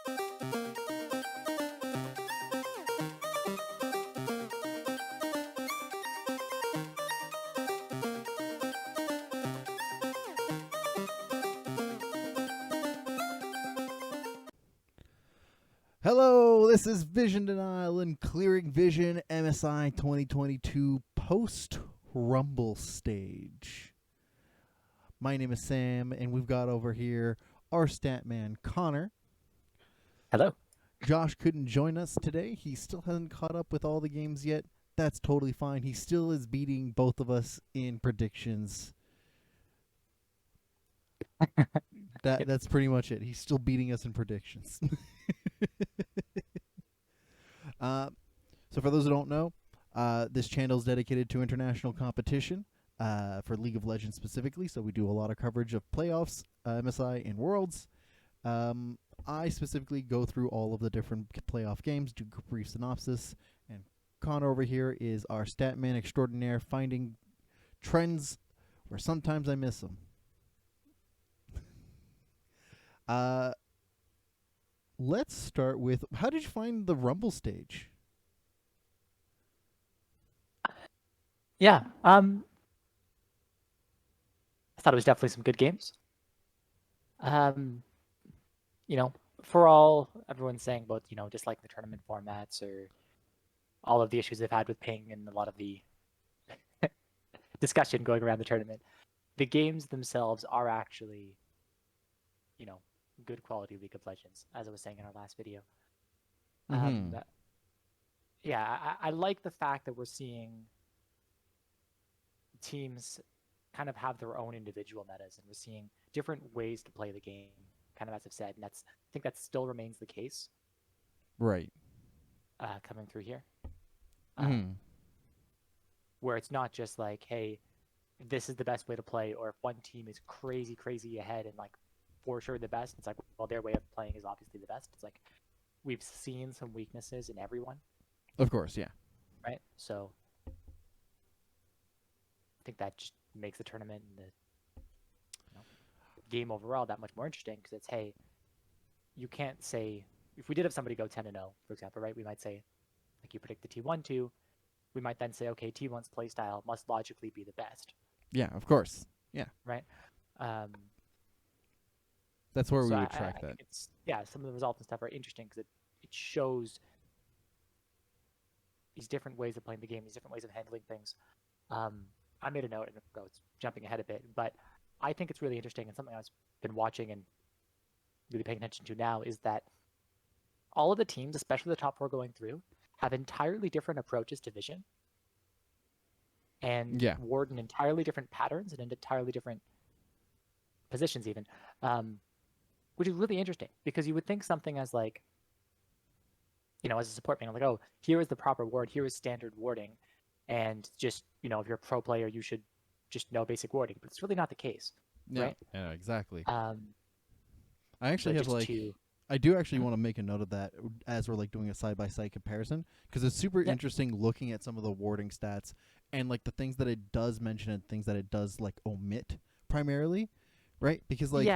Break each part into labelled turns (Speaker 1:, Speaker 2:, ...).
Speaker 1: Hello, this is Vision Denial and Clearing Vision MSI 2022 post-Rumble stage. My name is Sam, and we've got over here our stat man, Connor.
Speaker 2: Hello.
Speaker 1: Josh couldn't join us today. He still hasn't caught up with all the games yet. That's totally fine. He still is beating both of us in predictions. That's pretty much it. He's still beating us in predictions. So for those who don't know, this channel is dedicated to international competition for League of Legends specifically. So we do a lot of coverage of playoffs, MSI, and Worlds. I specifically go through all of the different playoff games, do a brief synopsis, and Connor over here is our stat man extraordinaire, finding trends where sometimes I miss them. Let's start with, how did you find the Rumble stage?
Speaker 2: Yeah, I thought it was definitely some good games. For all everyone's saying about, disliking the tournament formats or all of the issues they've had with ping and a lot of the discussion going around the tournament, the games themselves are actually, good quality League of Legends, as I was saying in our last video.
Speaker 1: Mm-hmm.
Speaker 2: I like the fact that we're seeing teams kind of have their own individual metas, and we're seeing different ways to play the game, kind of as I've said, and I think that still remains the case.
Speaker 1: Right.
Speaker 2: Coming through here. Where it's not just like, hey, this is the best way to play, or if one team is crazy ahead and like for sure the best, it's like, well, their way of playing is obviously the best. It's like we've seen some weaknesses in everyone.
Speaker 1: Of course, yeah.
Speaker 2: Right? So I think that just makes the tournament and the game overall that much more interesting, because it's, hey, you can't say, if we did have somebody go 10-0, for example, right, we might say, like you predict the T1-2, we might then say, okay, T1's playstyle must logically be the best.
Speaker 1: Yeah, of course. Yeah.
Speaker 2: Right?
Speaker 1: That's where we would track that.
Speaker 2: Some of the results and stuff are interesting because it shows these different ways of playing the game, these different ways of handling things. I made a note, and it's jumping ahead a bit, but I think it's really interesting, and something I've been watching and really paying attention to now is that all of the teams, especially the top four going through, have entirely different approaches to vision and ward in entirely different patterns and in entirely different positions even, which is really interesting, because you would think something as like, as a support being like, oh, here is the proper ward, here is standard warding, and just, if you're a pro player, you should just know basic warding, but it's really not the case.
Speaker 1: Yeah,
Speaker 2: right?
Speaker 1: Yeah, exactly.
Speaker 2: I
Speaker 1: actually have I do actually want to make a note of that as we're like doing a side-by-side comparison, because it's super interesting looking at some of the warding stats and like the things that it does mention and things that it does like omit primarily, right? Because like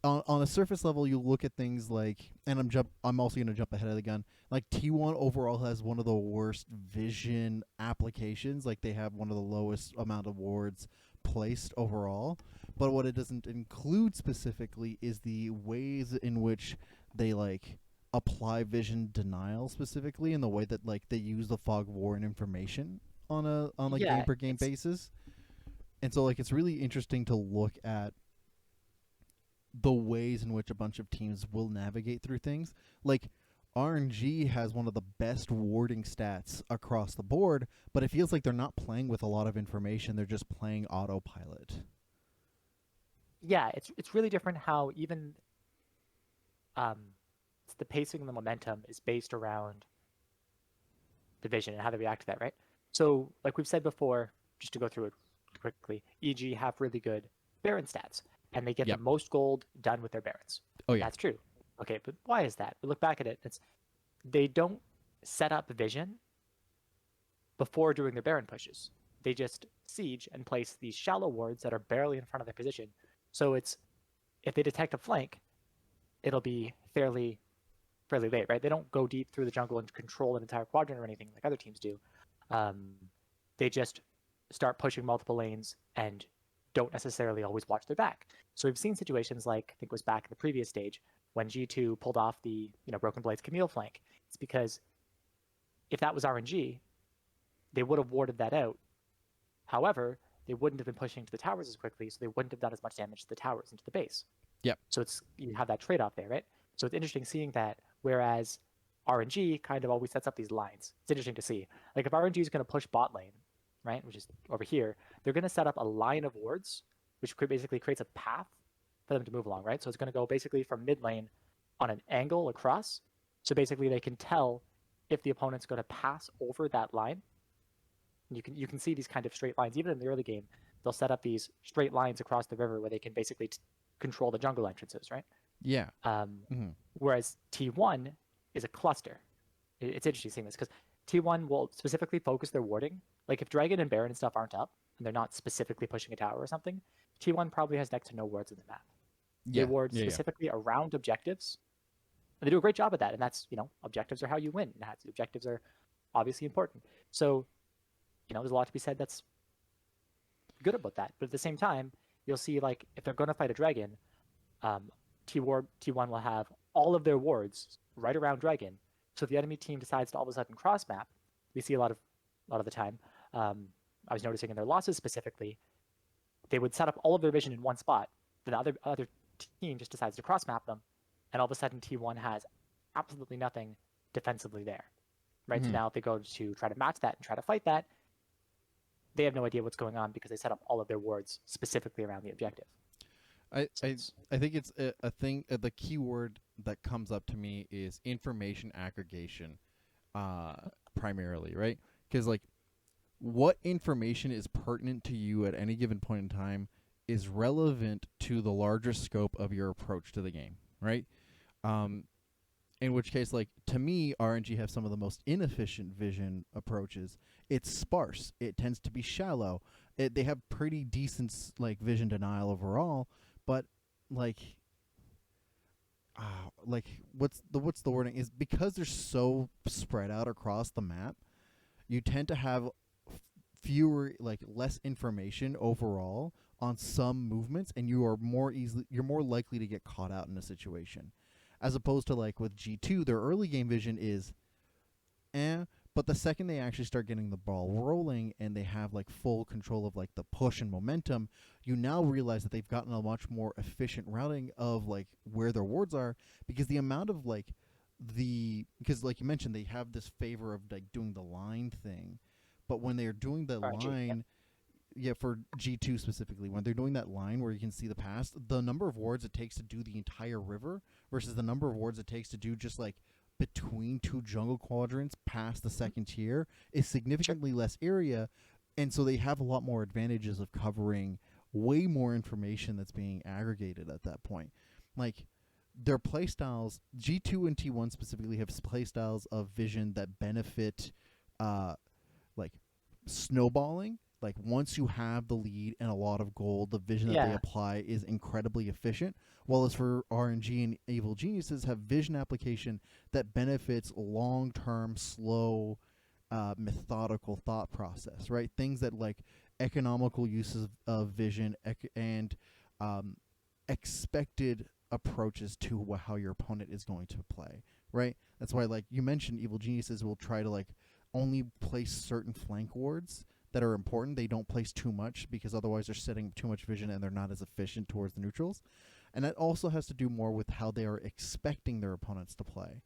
Speaker 1: on a surface level, you look at things like, and I'm also going to jump ahead of the gun, like T1 overall has one of the worst vision applications. Like they have one of the lowest amount of wards placed overall. But what it doesn't include specifically is the ways in which they like apply vision denial specifically, in the way that like they use the fog of war and information on a game per game basis. And so like it's really interesting to look at the ways in which a bunch of teams will navigate through things. Like RNG has one of the best warding stats across the board, but it feels like they're not playing with a lot of information. They're just playing autopilot.
Speaker 2: Yeah, it's really different how even the pacing and the momentum is based around the vision and how they react to that, right? So like we've said before, just to go through it quickly, EG have really good Baron stats, and they get the most gold done with their Barons.
Speaker 1: Oh yeah.
Speaker 2: That's true. Okay, but why is that? We look back at it, they don't set up vision before doing their Baron pushes. They just siege and place these shallow wards that are barely in front of their position. So it's, if they detect a flank, it'll be fairly fairly late, right? They don't go deep through the jungle and control an entire quadrant or anything like other teams do. They just start pushing multiple lanes and don't necessarily always watch their back. So we've seen situations like, I think it was back in the previous stage, when G2 pulled off the Broken Blade's Camille flank. It's because if that was RNG, they would have warded that out. However, they wouldn't have been pushing to the towers as quickly, so they wouldn't have done as much damage to the towers and to the base.
Speaker 1: Yep.
Speaker 2: So you have that trade-off there, right? So it's interesting seeing that, whereas RNG kind of always sets up these lines. It's interesting to see. Like if RNG is going to push bot lane, right, which is over here, they're going to set up a line of wards, which basically creates a path for them to move along, right? So it's going to go basically from mid lane on an angle across. So basically they can tell if the opponent's going to pass over that line. You can see these kind of straight lines. Even in the early game, they'll set up these straight lines across the river where they can basically control the jungle entrances, right?
Speaker 1: Yeah.
Speaker 2: Whereas T1 is a cluster. It's interesting seeing this because T1 will specifically focus their warding. Like if Dragon and Baron and stuff aren't up and they're not specifically pushing a tower or something, T1 probably has next to no wards in the map. They ward specifically around objectives. And they do a great job at that. And that's, objectives are how you win. Objectives are obviously important. So, there's a lot to be said that's good about that. But at the same time, you'll see like if they're going to fight a dragon, T1 will have all of their wards right around dragon. So if the enemy team decides to all of a sudden cross map, we see a lot of the time. I was noticing in their losses specifically, they would set up all of their vision in one spot. Then the other team just decides to cross map them, and all of a sudden T1 has absolutely nothing defensively there, right? So now if they go to try to match that and try to fight that, they have no idea what's going on because they set up all of their wards specifically around the objective.
Speaker 1: I think it's a thing. The key word that comes up to me is information aggregation, primarily, right? Because like, what information is pertinent to you at any given point in time is relevant to the larger scope of your approach to the game, right? In which case, like, to me, RNG have some of the most inefficient vision approaches. It's sparse. It tends to be shallow. They have pretty decent vision denial overall, but what's the wording is because they're so spread out across the map, you tend to have less information overall on some movements, and you're more likely to get caught out in a situation. As opposed to like with G2, their early game vision is but the second they actually start getting the ball rolling and they have like full control of like the push and momentum, you now realize that they've gotten a much more efficient routing of like where their wards are, because the amount of because like you mentioned, they have this favor of like doing the line thing, but when they're doing the line, for G2 specifically, when they're doing that line where you can see the pass, the number of wards it takes to do the entire river versus the number of wards it takes to do just like between two jungle quadrants past the second tier is significantly less area, and so they have a lot more advantages of covering way more information that's being aggregated at that point. Like their playstyles, G2 and T1 specifically have playstyles of vision that benefit like snowballing. Like once you have the lead and a lot of gold, the vision that they apply is incredibly efficient. While as for RNG and Evil Geniuses have vision application that benefits long-term, slow, methodical thought process, right? Things that like economical uses of vision and expected approaches to how your opponent is going to play, right? That's why like you mentioned, Evil Geniuses will try to like only place certain flank wards that are important. They don't place too much because otherwise they're setting too much vision and they're not as efficient towards the neutrals. And that also has to do more with how they are expecting their opponents to play,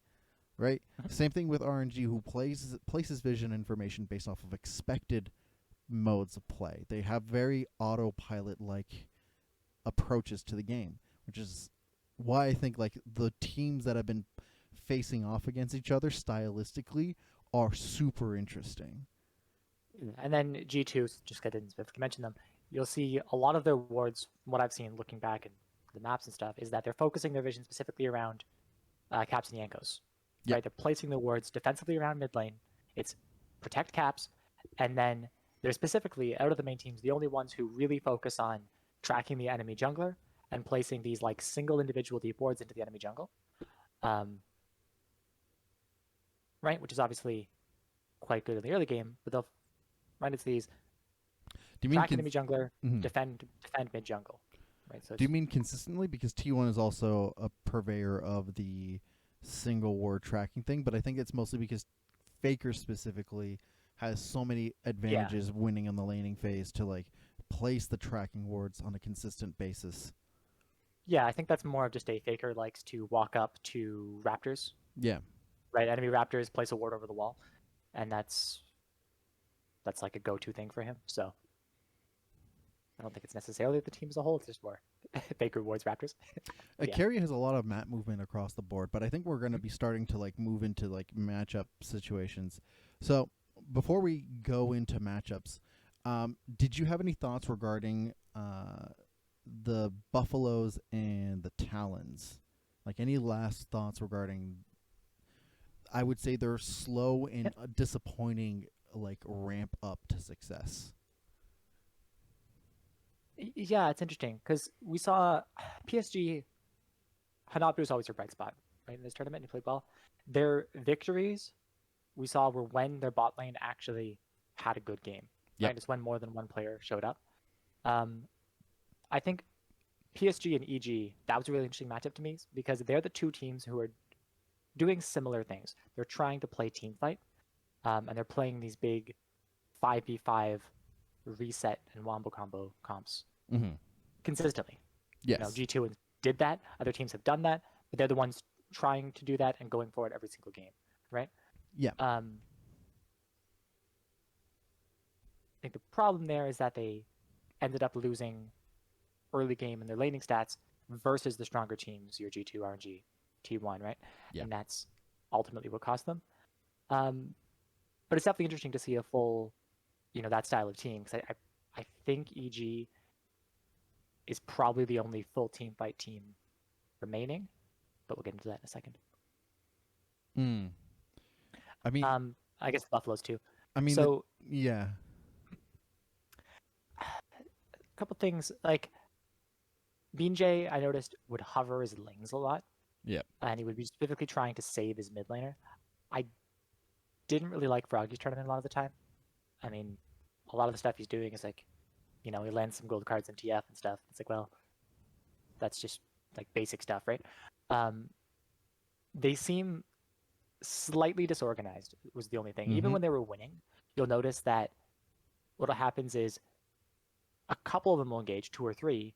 Speaker 1: right? Same thing with RNG, who places vision information based off of expected modes of play. They have very autopilot-like approaches to the game, which is why I think like the teams that have been facing off against each other stylistically are super interesting.
Speaker 2: And then G2, just get in, if you mention them, you'll see a lot of their wards, from what I've seen looking back at the maps and stuff, is that they're focusing their vision specifically around Caps and Yankos. Right? They're placing the wards defensively around mid lane. It's protect Caps, and then they're specifically, out of the main teams, the only ones who really focus on tracking the enemy jungler and placing these like single individual deep wards into the enemy jungle. right? Which is obviously quite good in the early game, but they'll run into these
Speaker 1: Do you mean
Speaker 2: track enemy jungler,
Speaker 1: mhm.
Speaker 2: defend mid jungle, right? So
Speaker 1: Do you
Speaker 2: it's
Speaker 1: mean consistently? Because T1 is also a purveyor of the single ward tracking thing, but I think it's mostly because Faker specifically has so many
Speaker 2: yeah,
Speaker 1: advantages winning on the laning phase to like place the tracking wards on a consistent basis.
Speaker 2: yeah. I think that's more of just a Faker likes to walk up to Raptors,
Speaker 1: Yeah.
Speaker 2: right? Enemy Raptors, place a ward over the wall, and that's like a go-to thing for him. So I don't think it's necessarily the team as a whole. It's just more Faker wards Raptors. But yeah,
Speaker 1: Carry has a lot of map movement across the board, but I think we're going to be starting to like move into like matchup situations. So before we go into matchups, did you have any thoughts regarding the Buffaloes and the Talons? Like any last thoughts regarding? I would say they're slow and
Speaker 2: yeah,
Speaker 1: disappointing, like ramp up to success.
Speaker 2: yeah. It's interesting because we saw PSG. Hanabi was always their bright spot, right? In this tournament, he played well. Their victories we saw were when their bot lane actually had a good game,
Speaker 1: Yep.
Speaker 2: right? It's when more than one player showed up. Um, I think PSG and EG, that was a really interesting matchup to me because they're the two teams who are doing similar things. They're trying to play team fight, and they're playing these big 5v5 reset and wombo combo comps
Speaker 1: Mm-hmm.
Speaker 2: consistently.
Speaker 1: Yes.
Speaker 2: G2 did that. Other teams have done that, but they're the ones trying to do that and going forward every single game, right?
Speaker 1: Yeah.
Speaker 2: I think the problem there is that they ended up losing early game in their laning stats versus the stronger teams, your G2, RNG, T1, right?
Speaker 1: Yeah.
Speaker 2: And that's ultimately what cost them. Um, but it's definitely interesting to see a full, that style of team because I think EG is probably the only full team fight team remaining, but we'll get into that in a second.
Speaker 1: Mm. I mean,
Speaker 2: I guess Buffalo's too.
Speaker 1: I mean the
Speaker 2: So
Speaker 1: yeah.
Speaker 2: a couple things like Beanjay, I noticed would hover his lanes a lot,
Speaker 1: Yep.
Speaker 2: and he would be specifically trying to save his mid laner. I didn't really like Froggy's tournament a lot of the time. I mean, a lot of the stuff he's doing is like, he lands some gold cards in TF and stuff. It's like, well, that's just like basic stuff, right? Um, they seem slightly disorganized was the only thing. Even
Speaker 1: Mm-hmm.
Speaker 2: when they were winning, you'll notice that what happens is a couple of them will engage, two or three,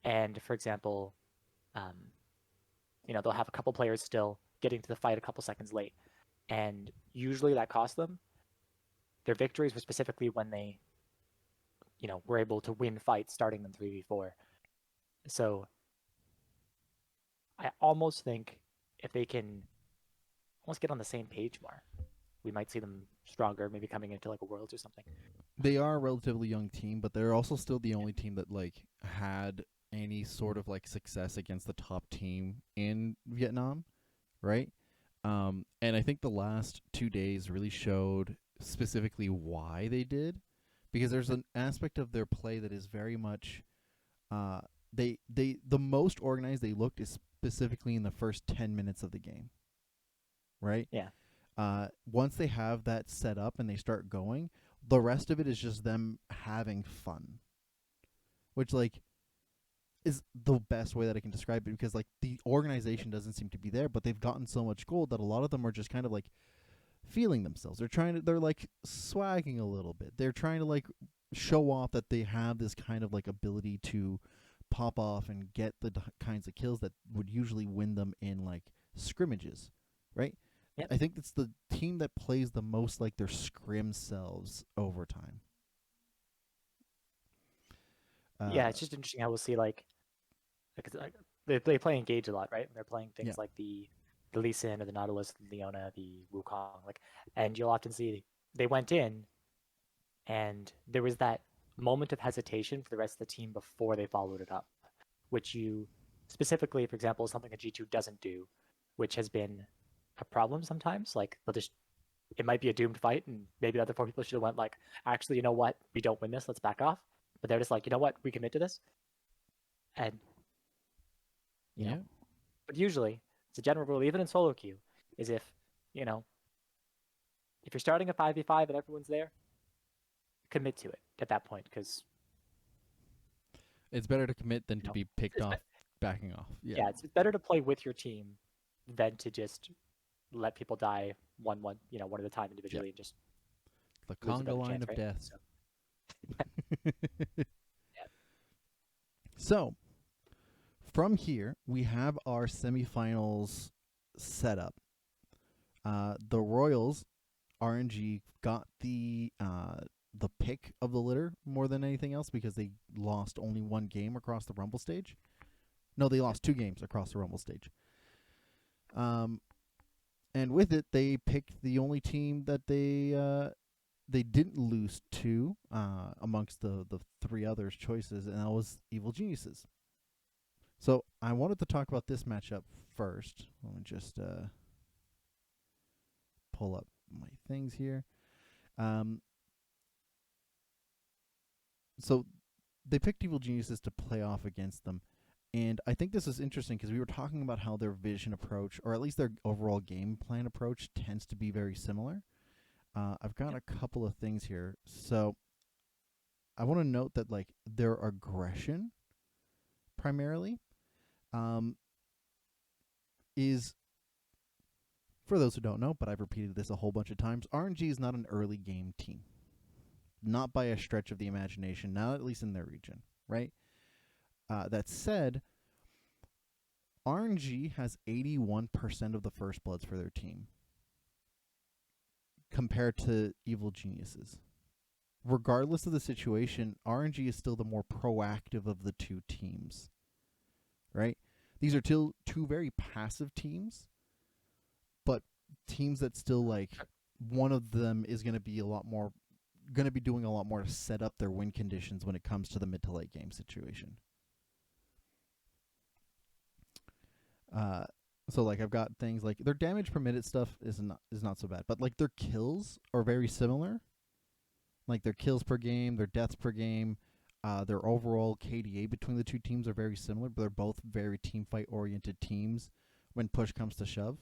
Speaker 2: and for example, um, they'll have a couple players still getting to the fight a couple seconds late, and usually that costs them. Their victories were specifically when they, were able to win fights starting them 3v4. So I almost think if they can almost get on the same page more, we might see them stronger, maybe coming into like a Worlds or something.
Speaker 1: They are a relatively young team, but they're also still the only team that like had any sort of like success against the top team in Vietnam, right? And I think the last 2 days really showed specifically why they did, because there's an aspect of their play that is very much uh, they the most organized they looked is specifically in the first 10 minutes of the game, right?
Speaker 2: Yeah.
Speaker 1: Once they have that set up and they start going, the rest of it is just them having fun, which like is the best way that I can describe it because like the organization doesn't seem to be there, but they've gotten so much gold that a lot of them are just kind of like feeling themselves. They're like swagging a little bit. They're trying to like show off that they have this kind of like ability to pop off and get the kinds of kills that would usually win them in like scrimmages, right?
Speaker 2: Yep.
Speaker 1: I think it's the team that plays the most like their scrim selves over time.
Speaker 2: Yeah, it's just interesting how we'll see they play engage a lot, right? They're playing
Speaker 1: Yeah.
Speaker 2: things like the Lee Sin or the Nautilus, the Leona, the Wukong, and you'll often see they went in and there was that moment of hesitation for the rest of the team before they followed it up, which you specifically, for example, something that G2 doesn't do, which has been a problem sometimes. Like they'll just it might be a doomed fight, and maybe the other four people should have went like, actually, you know what, we don't win this, let's back off. But they're just like, you know what, we commit to this, and you
Speaker 1: Yeah.
Speaker 2: know. But usually, it's a general rule, even in solo queue, is if you know if you're starting a 5v5 and everyone's there, commit to it at that point, because
Speaker 1: it's better to commit than to be picked off, backing off.
Speaker 2: Yeah, it's better to play with your team than to just let people die one one at a time individually and just
Speaker 1: the
Speaker 2: lose a
Speaker 1: conga
Speaker 2: better
Speaker 1: line
Speaker 2: chance,
Speaker 1: of
Speaker 2: right?
Speaker 1: death.
Speaker 2: Yeah.
Speaker 1: So from here, we have our semifinals set up. The Royals, RNG, got the pick of the litter more than anything else because they lost only one game across the Rumble stage. No, they lost 2 games across the Rumble stage. And with it, they picked the only team that they didn't lose to amongst the 3 others' choices, and that was Evil Geniuses. So I wanted to talk about this matchup first. Let me just pull up my things here. So they picked Evil Geniuses to play off against them. And I think this is interesting because we were talking about how their vision approach, or at least their overall game plan approach, tends to be very similar. I've got a couple of things here. So I want to note that like their aggression, primarily, is, for those who don't know, but I've repeated this a whole bunch of times, RNG is not an early game team. Not by a stretch of the imagination, not at least in their region, right? That said, RNG has 81% of the first bloods for their team compared to Evil Geniuses. Regardless of the situation, RNG is still the more proactive of the 2 teams, right? These are still 2 very passive teams, but teams that still, like, one of them is going to be doing a lot more to set up their win conditions when it comes to the mid to late game situation. So like I've got things like their damage per minute stuff is not so bad, but like their kills are very similar. Like their kills per game, their deaths per game, their overall KDA between the 2 teams are very similar, but they're both very team fight oriented teams when push comes to shove,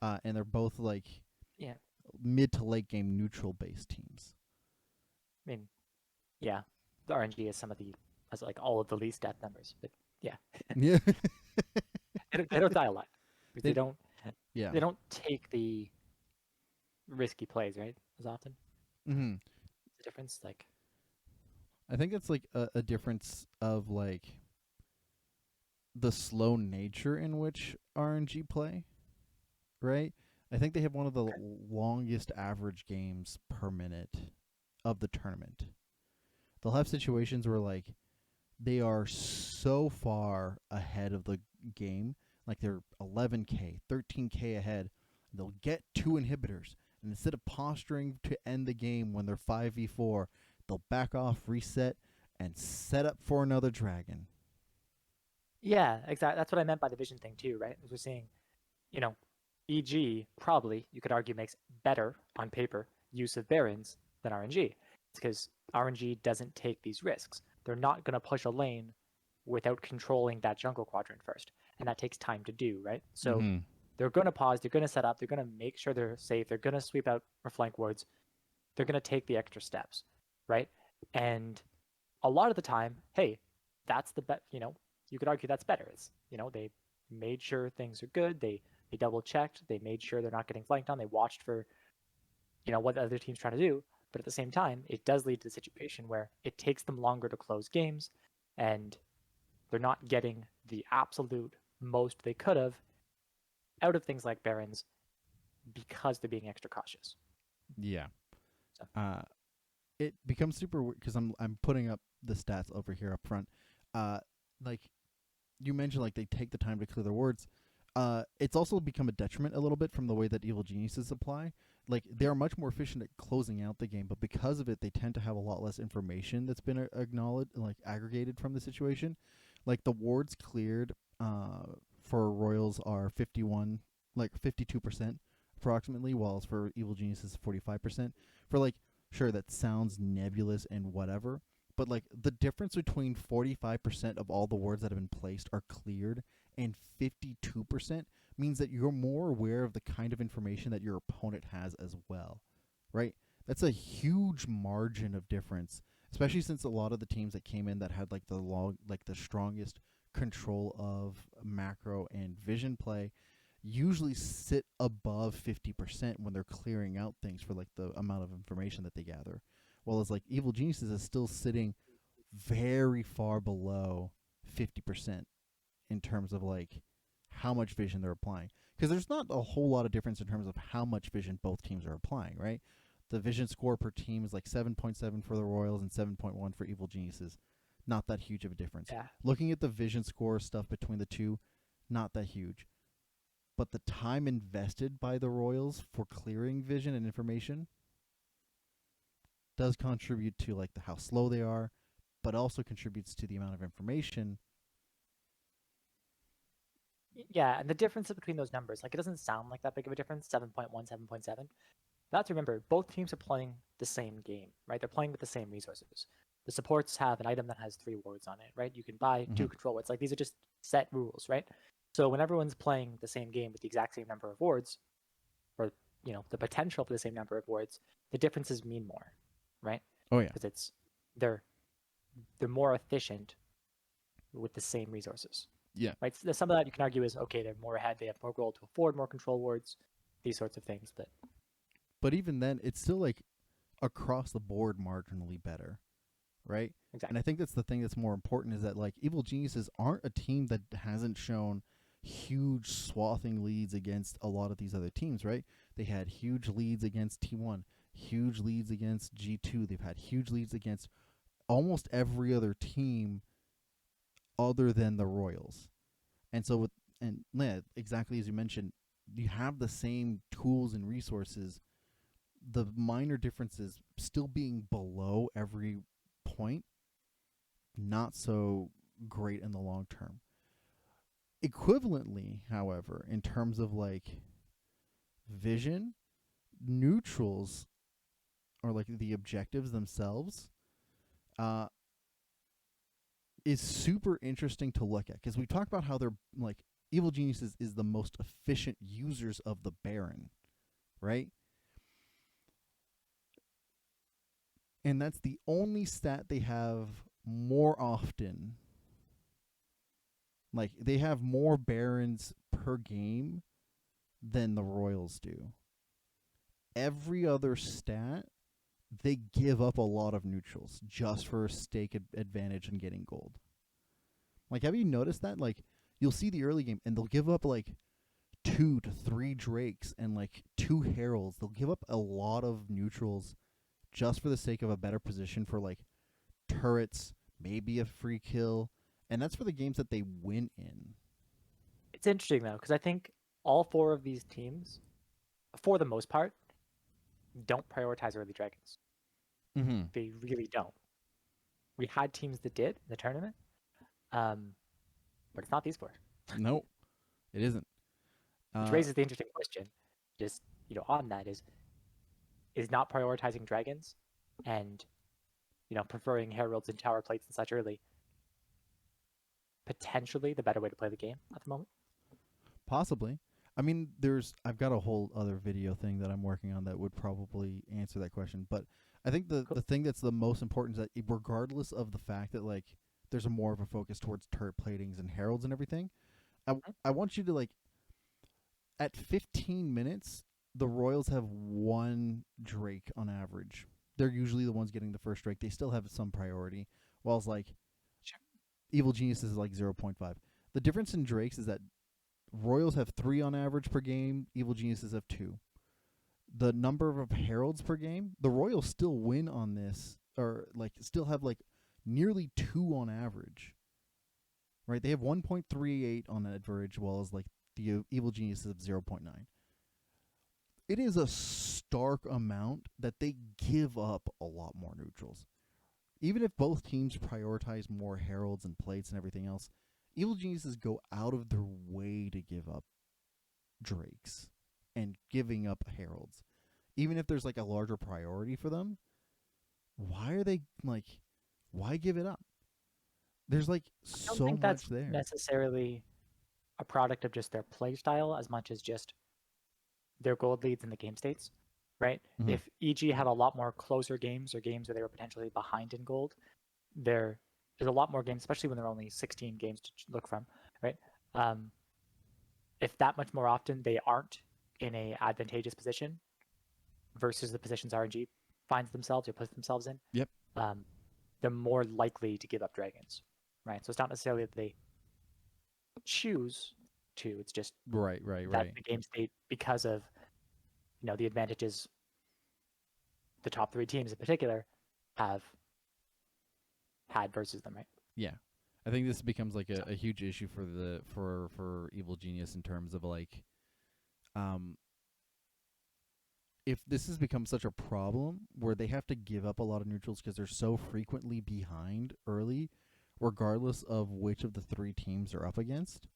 Speaker 1: and they're both like mid to late game neutral based teams.
Speaker 2: I mean, yeah, the RNG has like all of the least death numbers, but yeah,
Speaker 1: yeah.
Speaker 2: they don't die a lot. They don't take the risky plays, right, as often.
Speaker 1: Mm-hmm.
Speaker 2: The difference, like,
Speaker 1: I think it's like a difference of like the slow nature in which RNG play, right? I think they have one of the longest average games per minute of the tournament. They'll have situations where like they are so far ahead of the game, like they're 11k, 13k ahead. They'll get 2 inhibitors, and instead of posturing to end the game when they're 5v4, they'll back off, reset, and set up for another dragon.
Speaker 2: Yeah, exactly. That's what I meant by the vision thing too, right? As we're seeing, EG probably, you could argue, makes better on paper use of Barons than RNG. It's because RNG doesn't take these risks. They're not going to push a lane without controlling that jungle quadrant first, and that takes time to do, right? So they're going to pause, they're going to set up, they're going to make sure they're safe, they're going to sweep out or flank wards, they're going to take the extra steps, right? And a lot of the time, hey, that's the you could argue that's better. It's, they made sure things are good, they double checked, they made sure they're not getting flanked on, they watched for what the other team's trying to do. But at the same time, it does lead to the situation where it takes them longer to close games, and they're not getting the absolute most they could have out of things like Barons because they're being extra cautious.
Speaker 1: Yeah. So. It becomes super weird because I'm putting up the stats over here up front. Like you mentioned, like they take the time to clear their words. It's also become a detriment a little bit from the way that Evil Geniuses apply. Like they are much more efficient at closing out the game, but because of it, they tend to have a lot less information that's been acknowledged, like aggregated from the situation. Like the wards cleared for Royals are 52% approximately, whilst for Evil Geniuses 45%. For like, sure, that sounds nebulous and whatever, but like the difference between 45% of all the wards that have been placed are cleared and 52% means that you're more aware of the kind of information that your opponent has as well. right? That's a huge margin of difference, especially since a lot of the teams that came in that had like the strongest control of macro and vision play usually sit above 50% when they're clearing out things for like the amount of information that they gather. While it's like Evil Geniuses is still sitting very far below 50% in terms of like how much vision they're applying. Because there's not a whole lot of difference in terms of how much vision both teams are applying, right? The vision score per team is like 7.7 for the Royals and 7.1 for Evil Geniuses. Not that huge of a difference.
Speaker 2: Yeah.
Speaker 1: Looking at the vision score stuff between the two, not that huge. But the time invested by the Royals for clearing vision and information does contribute to like how slow they are, but also contributes to the amount of information.
Speaker 2: Yeah, and the difference between those numbers, like it doesn't sound like that big of a difference, 7.1, 7.7. That's remember, both teams are playing the same game, right? They're playing with the same resources. The supports have an item that has 3 wards on it, right? You can buy 2 control wards. Like these are just set rules, right? So when everyone's playing the same game with the exact same number of wards, or the potential for the same number of wards, the differences mean more, right?
Speaker 1: Oh yeah,
Speaker 2: because they're more efficient with the same resources.
Speaker 1: yeah.
Speaker 2: Right. So some of that you can argue is okay. They're more ahead. They have more gold to afford more control wards, these sorts of things.
Speaker 1: But even then, it's still like across the board marginally better, right?
Speaker 2: Exactly.
Speaker 1: And I think that's the thing that's more important is that like Evil Geniuses aren't a team that hasn't shown huge swathing leads against a lot of these other teams, right? They had huge leads against T1, huge leads against G2. They've had huge leads against almost every other team other than the Royals. And so exactly as you mentioned, you have the same tools and resources. The minor differences still being below every point, not so great in the long term. Equivalently, however, in terms of like vision, neutrals or like the objectives themselves, uh, is super interesting to look at because we talk about how they're like Evil Geniuses is the most efficient users of the Baron, right? And that's the only stat they have more often. Like they have more Barons per game than the Royals do. Every other stat, they give up a lot of neutrals just for a stake advantage in getting gold. Like, have you noticed that? Like, you'll see the early game and they'll give up like 2 to 3 Drakes and like 2 Heralds. They'll give up a lot of neutrals just for the sake of a better position for like turrets, maybe a free kill, and that's for the games that they win in.
Speaker 2: It's interesting though because I think all 4 of these teams, for the most part, don't prioritize early dragons.
Speaker 1: Mm-hmm.
Speaker 2: They really don't. We had teams that did in the tournament, but it's not these 4.
Speaker 1: Nope, it isn't.
Speaker 2: Which raises the interesting question, just on that is not prioritizing dragons and preferring heralds and tower plates and such early potentially the better way to play the game at the moment?
Speaker 1: Possibly. I mean, I've got a whole other video thing that I'm working on that would probably answer that question. But I think the thing that's the most important is that regardless of the fact that like there's a more of a focus towards turret platings and heralds and everything, I want you to like at 15 minutes the Royals have 1 Drake on average. They're usually the ones getting the first Drake. They still have some priority, whilst like Evil Genius is like 0.5. The difference in Drakes is that Royals have 3 on average per game. Evil Geniuses have 2. The number of heralds per game, the Royals still win on this, or like still have like nearly 2 on average. Right? They have 1.38 on average, while as like the Evil Geniuses have 0.9. It is a stark amount that they give up a lot more neutrals. Even if both teams prioritize more heralds and plates and everything else, Evil Geniuses go out of their way to give up Drakes and giving up heralds. Even if there's like a larger priority for them, why are they like, why give it up? There's like so
Speaker 2: I don't think
Speaker 1: much
Speaker 2: that's
Speaker 1: there.
Speaker 2: necessarily a product of just their play style as much as just their gold leads in the game states, right?
Speaker 1: Mm-hmm.
Speaker 2: If EG had a lot more closer games or games where they were potentially behind in gold, there's a lot more games, especially when there are only 16 games to look from, right? If that much more often they aren't in a advantageous position versus the positions RNG finds themselves or puts themselves in,
Speaker 1: Yep.
Speaker 2: they're more likely to give up dragons, right? So it's not necessarily that they choose to. It's just
Speaker 1: Right.
Speaker 2: that the game state, because of the advantages the top three teams in particular have had versus them, right?
Speaker 1: Yeah. I think this becomes like a huge issue for Evil Genius in terms of like if this has become such a problem where they have to give up a lot of neutrals because they're so frequently behind early, regardless of which of the three teams they're up against.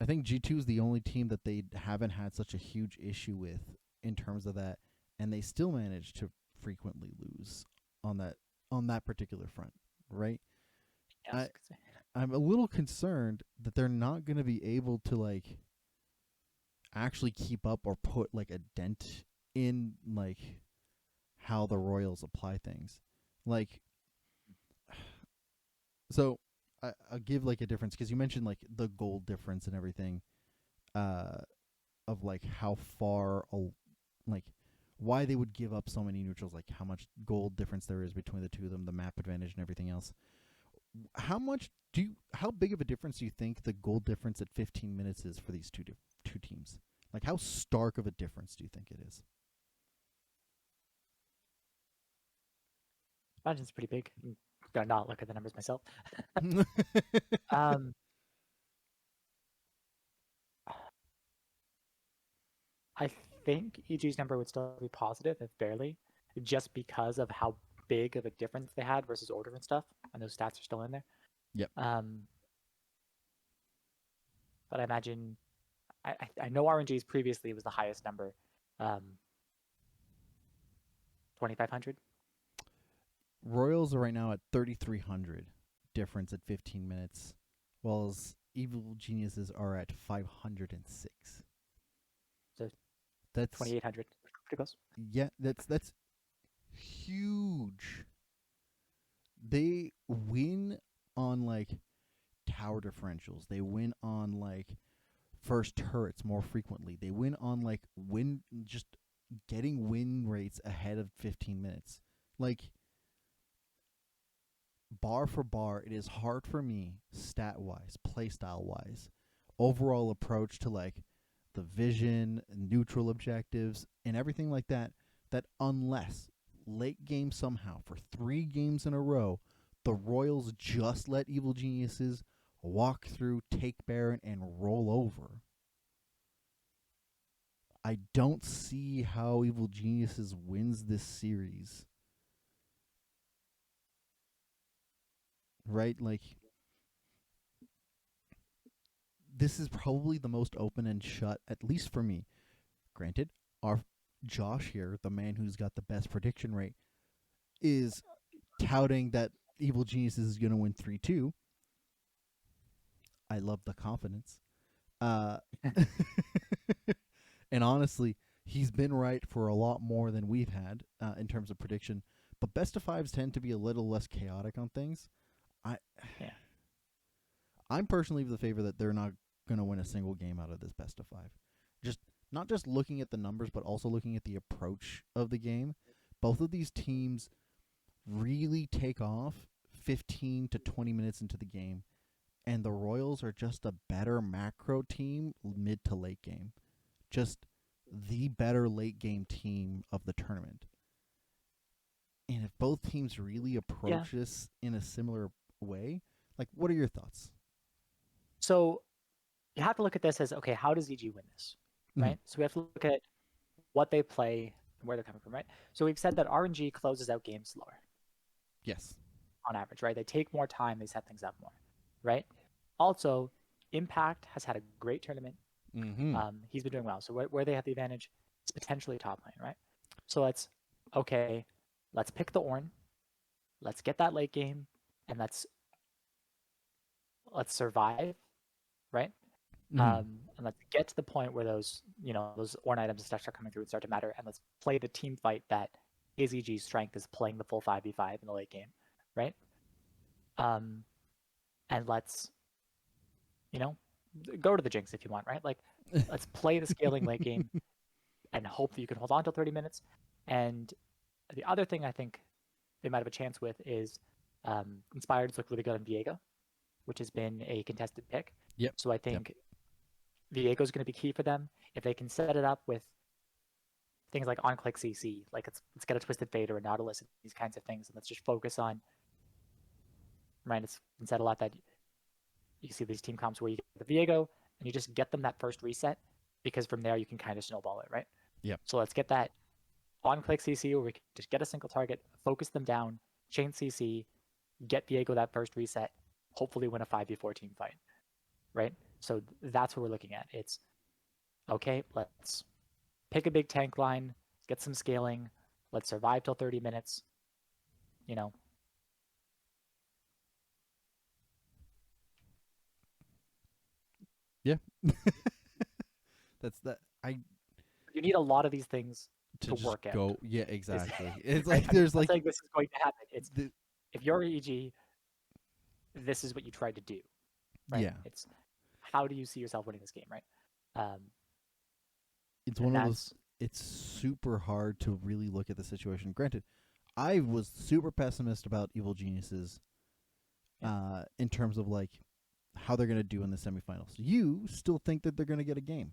Speaker 1: I think G2 is the only team that they haven't had such a huge issue with in terms of that, and they still manage to frequently lose on that particular front, right?
Speaker 2: Yes.
Speaker 1: I'm a little concerned that they're not going to be able to like actually keep up or put like a dent in like how the Royals apply things. Like, so I'll give like a difference because you mentioned like the gold difference and everything, of like how far, like why they would give up so many neutrals, like how much gold difference there is between the two of them, the map advantage and everything else. How big of a difference do you think the gold difference at 15 minutes is for these two teams? Like how stark of a difference do you think it is?
Speaker 2: Imagine it's pretty big. I'm gonna not look at the numbers myself. um, I think EG's number would still be positive, if barely, just because of how big of a difference they had versus order and stuff, and those stats are still in there.
Speaker 1: Yep.
Speaker 2: But I imagine I know RNG's previously was the highest number, 2,500.
Speaker 1: Royals are right now at 3,300 difference at 15 minutes, while Evil Geniuses are at 506.
Speaker 2: So
Speaker 1: That's
Speaker 2: 2,800. Pretty close.
Speaker 1: Yeah, that's huge. They win on like tower differentials. They win on like first turrets more frequently. They win on like just getting win rates ahead of 15 minutes. Like bar for bar, it is hard for me stat wise, playstyle wise, overall approach to like the vision, neutral objectives, and everything like that. That unless late game somehow for 3 games in a row, the Royals just let Evil Geniuses walk through, take Baron, and roll over. I don't see how Evil Geniuses wins this series. Right? Like, this is probably the most open and shut, at least for me. Granted, our Josh here, the man who's got the best prediction rate, is touting that Evil Geniuses is going to win 3-2. I love the confidence. Uh, and honestly, he's been right for a lot more than we've had in terms of prediction. But best of fives tend to be a little less chaotic on things.
Speaker 2: Yeah.
Speaker 1: I'm personally of the favor that they're not going to win a single game out of this best of five. Just not just looking at the numbers, but also looking at the approach of the game. Both of these teams really take off 15 to 20 minutes into the game, and the Royals are just a better macro team mid to late game. Just the better late game team of the tournament. And if both teams really approach this in a similar way, like, what are your thoughts?
Speaker 2: So you have to look at this as, okay, how does EG win this, right?
Speaker 1: Mm-hmm.
Speaker 2: So we have to look at what they play and where they're coming from, right? So we've said that RNG closes out games slower.
Speaker 1: Yes.
Speaker 2: On average, right? They take more time, they set things up more, right? Also, Impact has had a great tournament.
Speaker 1: Mm-hmm.
Speaker 2: He's been doing well. So where they have the advantage is potentially top lane, right? So let's pick the Ornn, let's get that late game, and let's survive, right?
Speaker 1: Mm-hmm.
Speaker 2: And let's get to the point where those, those Ornn items and stuff start coming through and start to matter. And let's play the team fight that AZG's strength is playing the full 5v5 in the late game, right? Um, and let's, you know, go to the Jinx if you want, right? Like, let's play the scaling late game and hope that you can hold on till 30 minutes. And the other thing I think they might have a chance with is Inspired's look really good on Viego, which has been a contested pick.
Speaker 1: Yep.
Speaker 2: So I think Viego's going to be key for them. If they can set it up with things like on-click CC, like let's get a Twisted Fate or a Nautilus, and these kinds of things, and let's just focus on, right, it's been said a lot that you see these team comps where you get the Viego, and you just get them that first reset, because from there you can kind of snowball it, right?
Speaker 1: Yep.
Speaker 2: So let's get that on-click CC where we can just get a single target, focus them down, chain CC, get Viego that first reset, hopefully win a 5v4 team fight, right? So that's what we're looking at. It's, okay, let's pick a big tank line, get some scaling, let's survive till 30 minutes, you know.
Speaker 1: Yeah. That's that.
Speaker 2: You need a lot of these things
Speaker 1: To
Speaker 2: to
Speaker 1: just
Speaker 2: work out.
Speaker 1: go. Yeah, exactly. It's
Speaker 2: Right?
Speaker 1: like there's
Speaker 2: I'm
Speaker 1: like
Speaker 2: saying this is going to happen. It's if you're EG, this is what you try to do, right?
Speaker 1: yeah.
Speaker 2: It's how do you see yourself winning this game, right? Um,
Speaker 1: It's
Speaker 2: and
Speaker 1: one of those.
Speaker 2: that's
Speaker 1: It's super hard to really look at the situation. Granted, I was super pessimist about Evil Geniuses,
Speaker 2: yeah.
Speaker 1: in terms of like how they're gonna do in the semifinals. You still think that they're gonna get a game?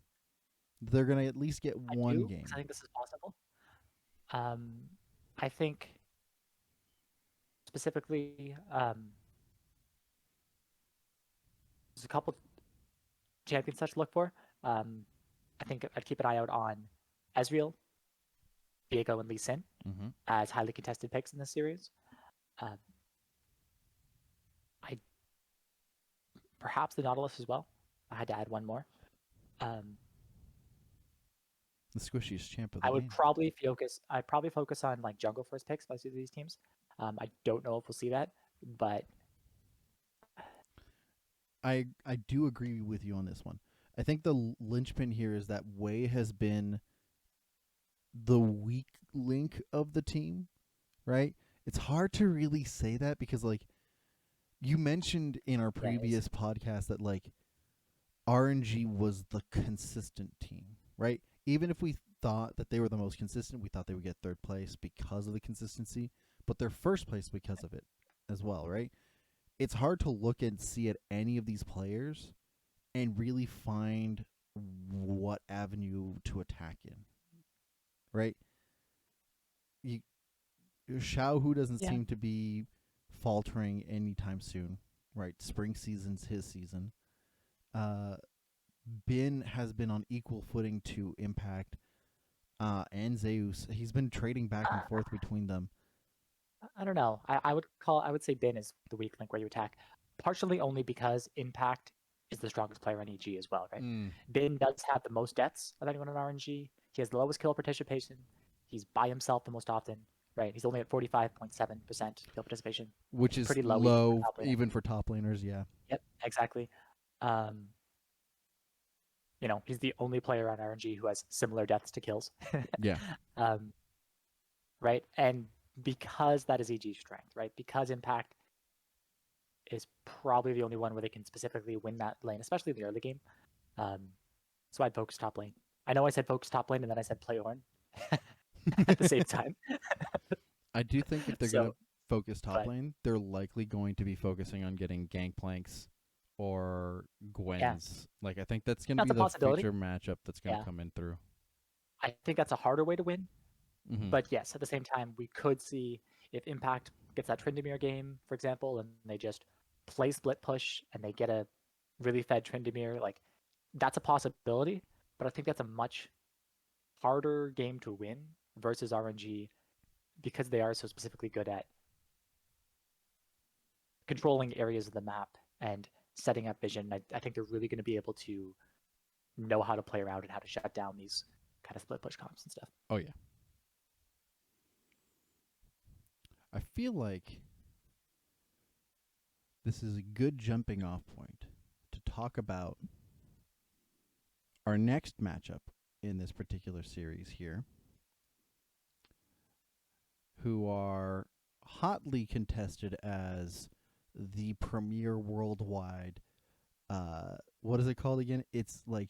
Speaker 1: They're gonna at least get
Speaker 2: I
Speaker 1: one
Speaker 2: do because I
Speaker 1: game.
Speaker 2: think this is possible. I think specifically, there's a couple champions to look for. I think I'd keep an eye out on Ezreal, Viego, and Lee Sin
Speaker 1: Mm-hmm.
Speaker 2: as highly contested picks in this series. Um, I perhaps the Nautilus as well. I had to add one more. Um,
Speaker 1: The squishiest champ of the
Speaker 2: I would
Speaker 1: game.
Speaker 2: probably focus. I'd probably focus on like jungle first picks by these teams. I don't know if we'll see that, but
Speaker 1: I do agree with you on this one. I think the linchpin here is that Wei has been the weak link of the team, right? It's hard to really say that because like you mentioned in our
Speaker 2: yeah,
Speaker 1: previous podcast that like RNG was the consistent team, right? Even if we thought that they were the most consistent, we thought they would get third place because of the consistency, but they're first place because of it as well, right? It's hard to look and see at any of these players and really find what avenue to attack in, right? You, Xiao, who doesn't
Speaker 2: yeah.
Speaker 1: seem to be faltering anytime soon, right? Spring season's his season. Uh, Bin has been on equal footing to Impact, and Zeus. He's been trading back and
Speaker 2: Uh,
Speaker 1: forth between them.
Speaker 2: I don't know. I would say Bin is the weak link where you attack, partially only because Impact is the strongest player on EG as well, right?
Speaker 1: Mm.
Speaker 2: Bin does have the most deaths of anyone on RNG. He has the lowest kill participation. He's by himself the most often, right? He's only at 45.7% kill participation, which
Speaker 1: Which
Speaker 2: is
Speaker 1: is
Speaker 2: pretty low even for
Speaker 1: low
Speaker 2: top laner.
Speaker 1: even for top laners, yeah.
Speaker 2: Yep, exactly. Um, he's the only player on RNG who has similar deaths to kills.
Speaker 1: Yeah.
Speaker 2: um, right? And because that is EG's strength, right? Because Impact is probably the only one where they can specifically win that lane, especially in the early game. So I'd focus top lane. I know I said focus top lane and then I said play Ornn at the same time.
Speaker 1: I do think if they're going
Speaker 2: So,
Speaker 1: to focus top
Speaker 2: but
Speaker 1: lane, they're likely going to be focusing on getting Gangplanks or
Speaker 2: yeah,
Speaker 1: Gwen's. Like, I think that's going to
Speaker 2: that's
Speaker 1: be
Speaker 2: a
Speaker 1: the
Speaker 2: possibility.
Speaker 1: future matchup that's going to
Speaker 2: Yeah,
Speaker 1: come in through.
Speaker 2: I think that's a harder way to win.
Speaker 1: Mm-hmm.
Speaker 2: But yes, at the same time, we could see if Impact gets that Tryndamere game, for example, and they just play split push and they get a really fed Tryndamere, like that's a possibility. But I think that's a much harder game to win versus RNG because they are so specifically good at controlling areas of the map and setting up vision. I think they're really going to be able to know how to play around and how to shut down these kind of split push comps and stuff.
Speaker 1: Oh, yeah. I feel like this is a good jumping off point to talk about our next matchup in this particular series here, who are hotly contested as the premier worldwide. What is it called again? It's like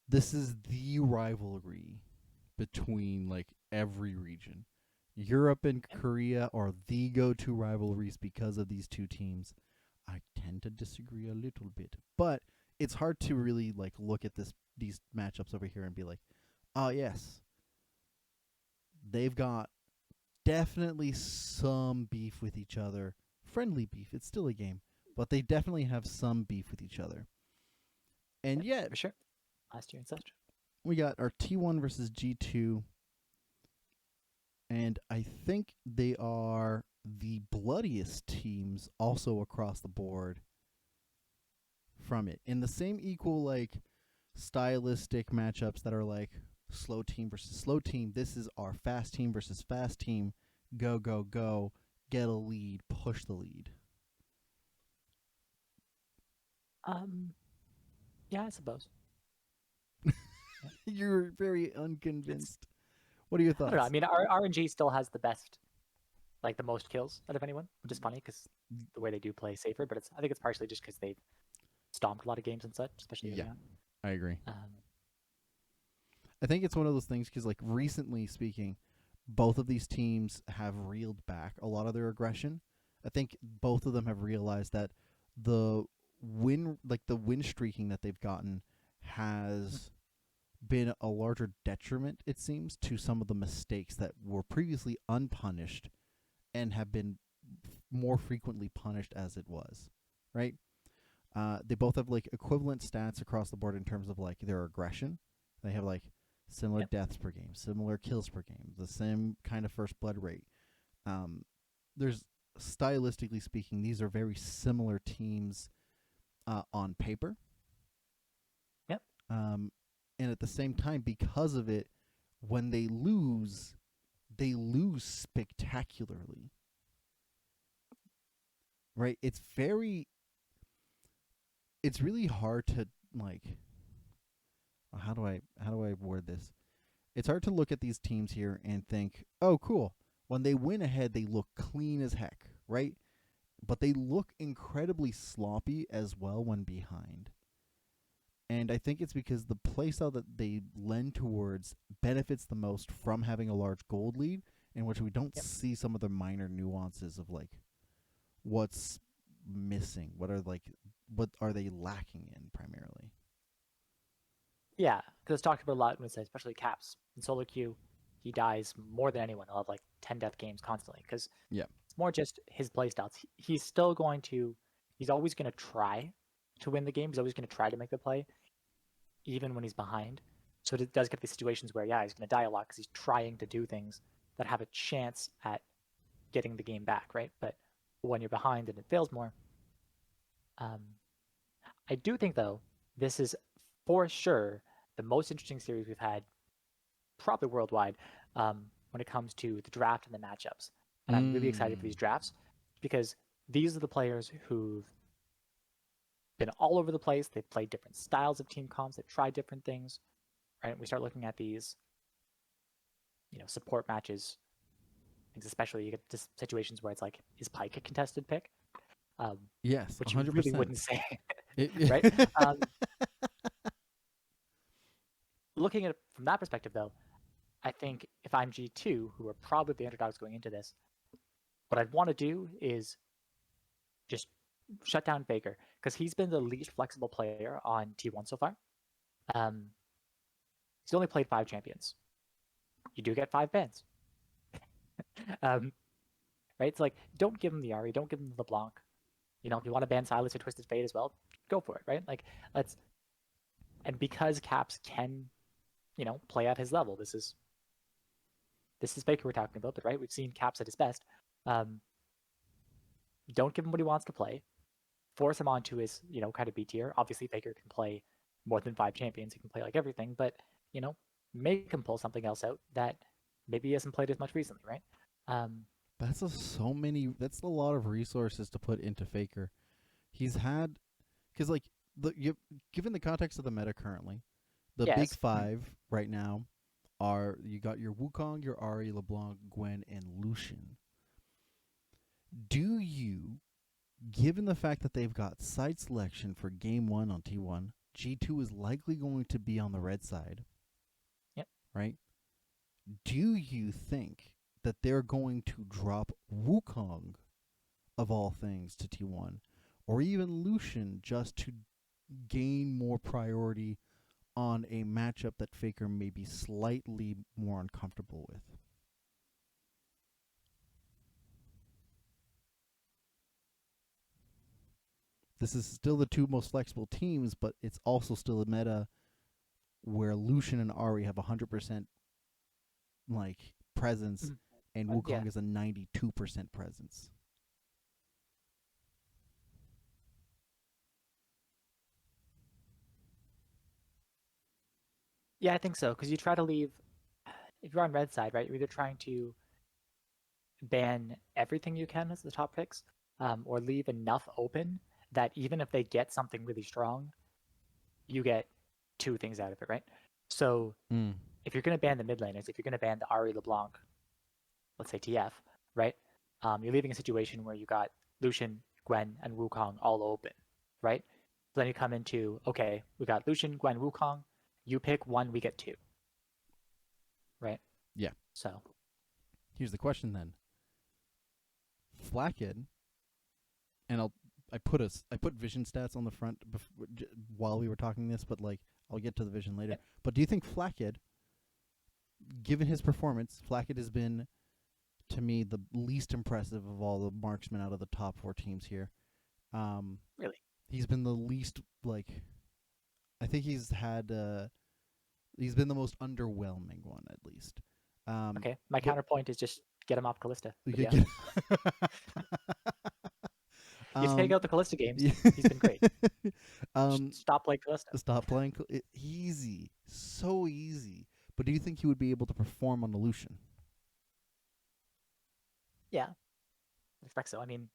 Speaker 1: this is the rivalry between like every region. Europe and Korea are the go-to rivalries because of these two teams. I tend to disagree a little bit, but it's hard to really like look at these matchups over here and be like, "Oh yes, they've got definitely some beef with each other. Friendly beef. It's still a game, but they definitely have some beef with each other." And yet,
Speaker 2: for sure. Last year and such.
Speaker 1: we got our T1 versus G2, and I think they are the bloodiest teams also across the board from it. In the same equal, like, stylistic matchups that are like slow team versus slow team, this is our fast team versus fast team. Go, go, go. Get a lead. Push the lead.
Speaker 2: Yeah, I suppose.
Speaker 1: You're very unconvinced. What are your thoughts?
Speaker 2: I don't know. I mean, RNG still has the best, like the most kills out of anyone, which is funny because the way they do play safer. But I think it's partially just because they've stomped a lot of games and such, especially early on.
Speaker 1: I agree. I think it's one of those things because, like, recently speaking, both of these teams have reeled back a lot of their aggression. I think both of them have realized that the win streaking that they've gotten has been a larger detriment, it seems, to some of the mistakes that were previously unpunished and have been more frequently punished as it was, right? They both have like equivalent stats across the board in terms of like their aggression. They have like similar deaths per game, similar kills per game, the same kind of first blood rate. There's stylistically speaking, these are very similar teams on paper.
Speaker 2: Yep.
Speaker 1: And at the same time, because of it, when they lose spectacularly. Right? It's really hard to like how do I word this? It's hard to look at these teams here and think, "Oh, cool. When they win ahead, they look clean as heck," right? But they look incredibly sloppy as well when behind. And I think it's because the playstyle that they lend towards benefits the most from having a large gold lead, in which we don't see some of the minor nuances of like what's missing, what are they lacking in primarily.
Speaker 2: Yeah, because it's talked about a lot when it says, especially Caps in solo queue, he dies more than anyone. He'll have like 10 death games constantly because it's more just his playstyles. He's still going to, he's always going to try to win the game. He's always going to try to make the play, even when he's behind. So it does get these situations where, he's going to die a lot because he's trying to do things that have a chance at getting the game back, right? But when you're behind and it fails more, I do think, though, this is for sure the most interesting series we've had, probably worldwide, when it comes to the draft and the matchups. And I'm really excited for these drafts because these are the players who've been all over the place. They've played different styles of team comps. They've tried different things, right? We start looking at these, support matches. Especially you get to situations where it's like, is Pike a contested pick?
Speaker 1: Yes,
Speaker 2: which
Speaker 1: 100%.
Speaker 2: you really wouldn't say, right? Looking at it from that perspective, though, I think if I'm G2, who are probably the underdogs going into this, what I'd want to do is just shut down Faker because he's been the least flexible player on T1 so far. He's only played 5 champions. You do get 5 bans. Right? It's like, don't give him the Ari, don't give him the LeBlanc. If you want to ban Silas or Twisted Fate as well, go for it, right? Like, and because Caps can, play at his level, this is Faker we're talking about, but right, we've seen Caps at his best. Don't give him what he wants to play. Force him onto his, kind of B tier. Obviously, Faker can play more than 5 champions. He can play like everything, but, make him pull something else out that maybe he hasn't played as much recently, right?
Speaker 1: That's a lot of resources to put into Faker. He's had, because like given the context of the meta currently, The big
Speaker 2: Yes.
Speaker 1: five right now are you got your Wukong, your Ahri, LeBlanc, Gwen, and Lucian. Do you, given the fact that they've got side selection for game one on T1, G2 is likely going to be on the red side,
Speaker 2: Yep.
Speaker 1: right? Do you think that they're going to drop Wukong, of all things, to T1, or even Lucian just to gain more priority on a matchup that Faker may be slightly more uncomfortable with? This is still the two most flexible teams, but it's also still a meta where Lucian and Ahri have 100% like presence,
Speaker 2: Mhm.
Speaker 1: and
Speaker 2: Yeah.
Speaker 1: Wukong is a 92% presence.
Speaker 2: Yeah, I think so. Because you try to leave, if you're on red side, right, you're either trying to ban everything you can as the top picks, or leave enough open that even if they get something really strong, you get two things out of it, right? So
Speaker 1: Mm.
Speaker 2: if you're going to ban the mid laners, if you're going to ban the Ari LeBlanc, let's say TF, right? You're leaving a situation where you got Lucian, Gwen, and Wukong all open, right? So then you come into, okay, we got Lucian, Gwen, Wukong. You pick one, we get two, right?
Speaker 1: Yeah.
Speaker 2: So
Speaker 1: Here's the question then. Flackid, and I put vision stats on the front while we were talking this, but like I'll get to the vision later.
Speaker 2: yep.
Speaker 1: But do you think Flackid, given his performance, Flackid has been to me the least impressive of all the marksmen out of the top four teams here. Um,
Speaker 2: Really?
Speaker 1: he's been the least like. I think he's been the most underwhelming one at least. Um,
Speaker 2: Okay. My
Speaker 1: but
Speaker 2: counterpoint is just get him off Callista. But yeah,
Speaker 1: get,
Speaker 2: you take
Speaker 1: um,
Speaker 2: out the Callista games,
Speaker 1: yeah.
Speaker 2: he's been great.
Speaker 1: um,
Speaker 2: Stop playing Callista.
Speaker 1: stop playing easy, so easy. But do you think he would be able to perform on the Lucian?
Speaker 2: Yeah, I expect so. I mean,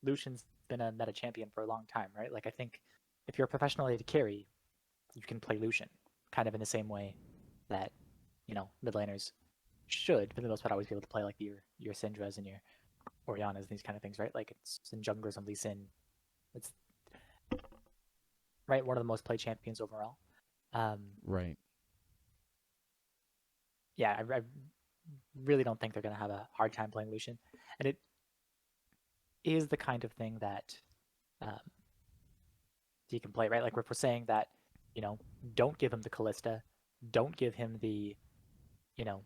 Speaker 2: Lucian's been a meta champion for a long time, right? Like I think if you're a professional AD carry, you can play Lucian, kind of in the same way that mid laners should, for the most part, always be able to play like your Syndras and your Orianas and these kind of things, right? Like it's in junglers on Lee Sin. It's right one of the most played champions overall. Um,
Speaker 1: Right.
Speaker 2: yeah, I really don't think they're going to have a hard time playing Lucian, and it is the kind of thing that um, he can play, right? Like if we're saying that, you know, don't give him the Callista, don't give him the, you know,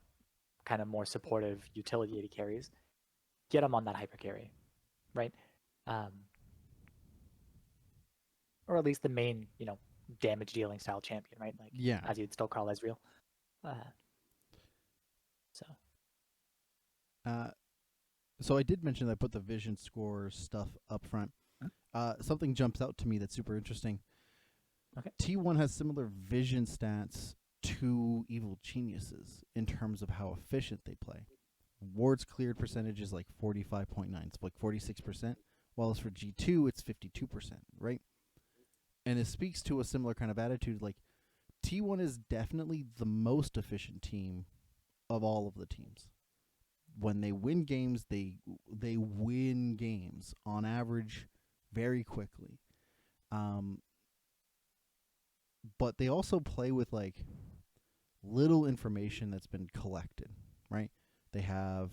Speaker 2: kind of more supportive utility AD carries, get him on that hyper carry, right? Um, or at least the main, damage dealing style champion, right? Like
Speaker 1: Yeah.
Speaker 2: as you'd still call Ezreal. Uh, so
Speaker 1: Uh, so I did mention that I put the vision score stuff up front. Something jumps out to me that's super interesting.
Speaker 2: okay,
Speaker 1: T1 has similar vision stats to Evil Geniuses in terms of how efficient they play. Wards cleared percentage is like 45.9, it's like 46%, while as for G2, it's 52%, right? And it speaks to a similar kind of attitude. Like, T1 is definitely the most efficient team of all of the teams. When they win games, they win games on average very quickly. Um, but they also play with like little information that's been collected, right? They have